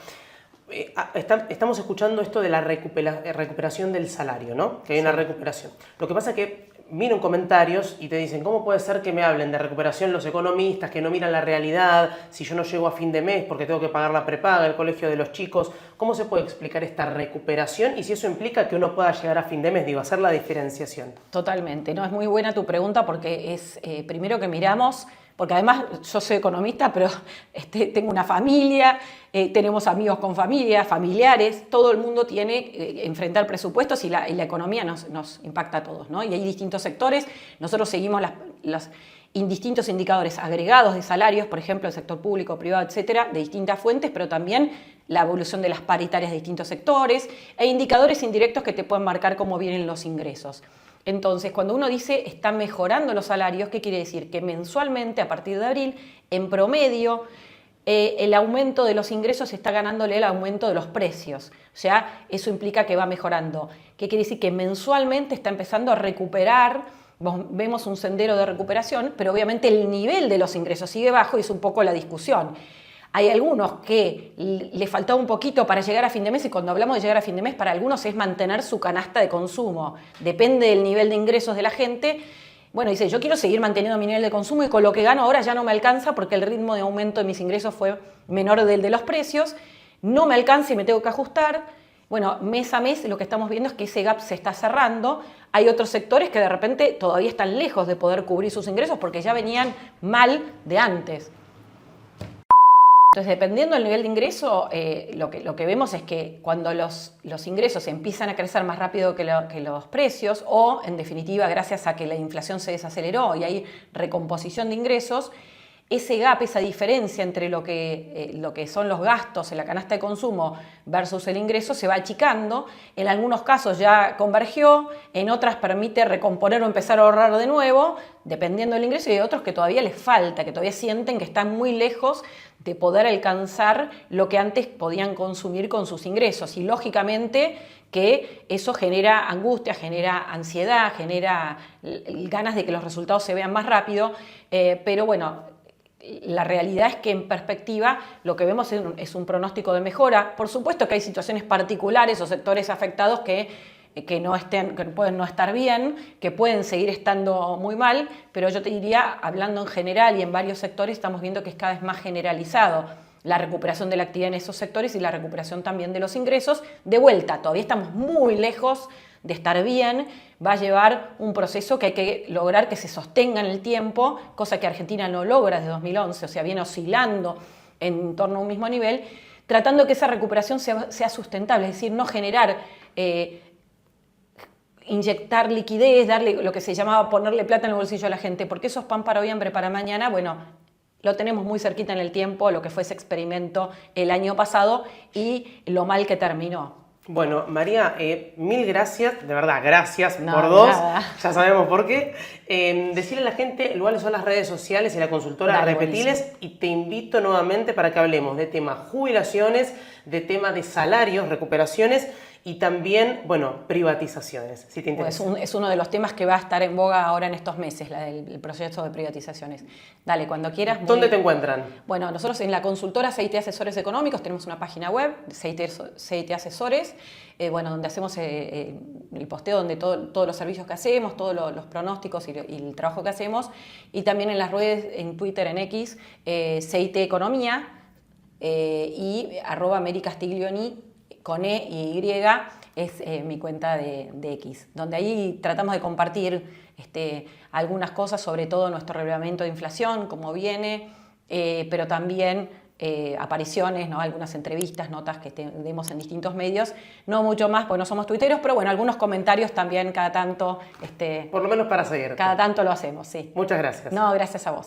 Speaker 1: Estamos escuchando esto de la recuperación del salario, ¿no? Que hay una recuperación. Lo que pasa es que miran comentarios y te dicen, ¿cómo puede ser que me hablen de recuperación los economistas que no miran la realidad, si yo no llego a fin de mes porque tengo que pagar la prepaga, el colegio de los chicos? ¿Cómo se puede explicar esta recuperación y si eso implica que uno pueda llegar a fin de mes? Digo, hacer la diferenciación.
Speaker 2: Totalmente, ¿no? Es muy buena tu pregunta porque es primero que miramos, porque además yo soy economista, pero tengo una familia, tenemos amigos con familia, familiares, todo el mundo tiene que enfrentar presupuestos y la economía nos impacta a todos, ¿no? Y hay distintos sectores, nosotros seguimos los distintos indicadores agregados de salarios, por ejemplo, el sector público, privado, etcétera, de distintas fuentes, pero también la evolución de las paritarias de distintos sectores e indicadores indirectos que te pueden marcar cómo vienen los ingresos. Entonces, cuando uno dice están mejorando los salarios, ¿qué quiere decir? Que mensualmente, a partir de abril, en promedio, el aumento de los ingresos está ganándole el aumento de los precios. O sea, eso implica que va mejorando. ¿Qué quiere decir? Que mensualmente está empezando a recuperar vemos un sendero de recuperación, pero obviamente el nivel de los ingresos sigue bajo y es un poco la discusión. Hay algunos que le faltaba un poquito para llegar a fin de mes y cuando hablamos de llegar a fin de mes, para algunos es mantener su canasta de consumo. Depende del nivel de ingresos de la gente. Bueno, dice, yo quiero seguir manteniendo mi nivel de consumo y con lo que gano ahora ya no me alcanza porque el ritmo de aumento de mis ingresos fue menor del de los precios. No me alcanza y me tengo que ajustar. Bueno, mes a mes lo que estamos viendo es que ese gap se está cerrando. Hay otros sectores que de repente todavía están lejos de poder cubrir sus ingresos porque ya venían mal de antes. Entonces, dependiendo del nivel de ingreso, lo que vemos es que cuando los ingresos empiezan a crecer más rápido que los precios o, en definitiva, gracias a que la inflación se desaceleró y hay recomposición de ingresos, ese gap, esa diferencia entre lo que son los gastos en la canasta de consumo versus el ingreso se va achicando. En algunos casos ya convergió, en otras permite recomponer o empezar a ahorrar de nuevo, dependiendo del ingreso, y hay otros que todavía les falta, que todavía sienten que están muy lejos de poder alcanzar lo que antes podían consumir con sus ingresos. Y lógicamente que eso genera angustia, genera ansiedad, genera ganas de que los resultados se vean más rápido, pero bueno, la realidad es que en perspectiva lo que vemos es un pronóstico de mejora. Por supuesto que hay situaciones particulares o sectores afectados que pueden no estar bien, que pueden seguir estando muy mal, pero yo te diría, hablando en general y en varios sectores, estamos viendo que es cada vez más generalizado la recuperación de la actividad en esos sectores y la recuperación también de los ingresos. De vuelta, todavía estamos muy lejos de estar bien, va a llevar un proceso que hay que lograr que se sostenga en el tiempo, cosa que Argentina no logra desde 2011, o sea, viene oscilando en torno a un mismo nivel, tratando que esa recuperación sea sustentable, es decir, no generar, inyectar liquidez, darle lo que se llamaba ponerle plata en el bolsillo a la gente, porque eso es pan para hoy, hambre para mañana. Bueno, lo tenemos muy cerquita en el tiempo, lo que fue ese experimento el año pasado y lo mal que terminó.
Speaker 1: Bueno, María, mil gracias, de verdad, gracias por dos,
Speaker 2: nada.
Speaker 1: Ya sabemos por qué. Decirle a la gente cuáles son las redes sociales y la consultora,
Speaker 2: Dale,
Speaker 1: repetiles,
Speaker 2: buenísimo.
Speaker 1: y te invito nuevamente para que hablemos de tema jubilaciones, de tema de salarios, recuperaciones y también, bueno, privatizaciones, si te interesa.
Speaker 2: Pues es uno de los temas que va a estar en boga ahora en estos meses, el proceso de privatizaciones. Dale, cuando quieras.
Speaker 1: ¿Dónde te encuentran?
Speaker 2: Bueno, nosotros en la consultora CIT Asesores Económicos tenemos una página web, CIT Asesores, donde hacemos el posteo, donde todos los servicios que hacemos, todos los pronósticos y el trabajo que hacemos, y también en las redes, en Twitter, en X, CIT Economía y @mericastiglioni con E y Y es mi cuenta de X, donde ahí tratamos de compartir algunas cosas, sobre todo nuestro reglamento de inflación, cómo viene, pero también apariciones, ¿no? Algunas entrevistas, notas que demos en distintos medios, no mucho más, porque no somos tuiteros, pero bueno, algunos comentarios también cada tanto.
Speaker 1: Por lo menos para seguir.
Speaker 2: Cada tanto lo hacemos, sí.
Speaker 1: Muchas gracias.
Speaker 2: No, gracias a vos.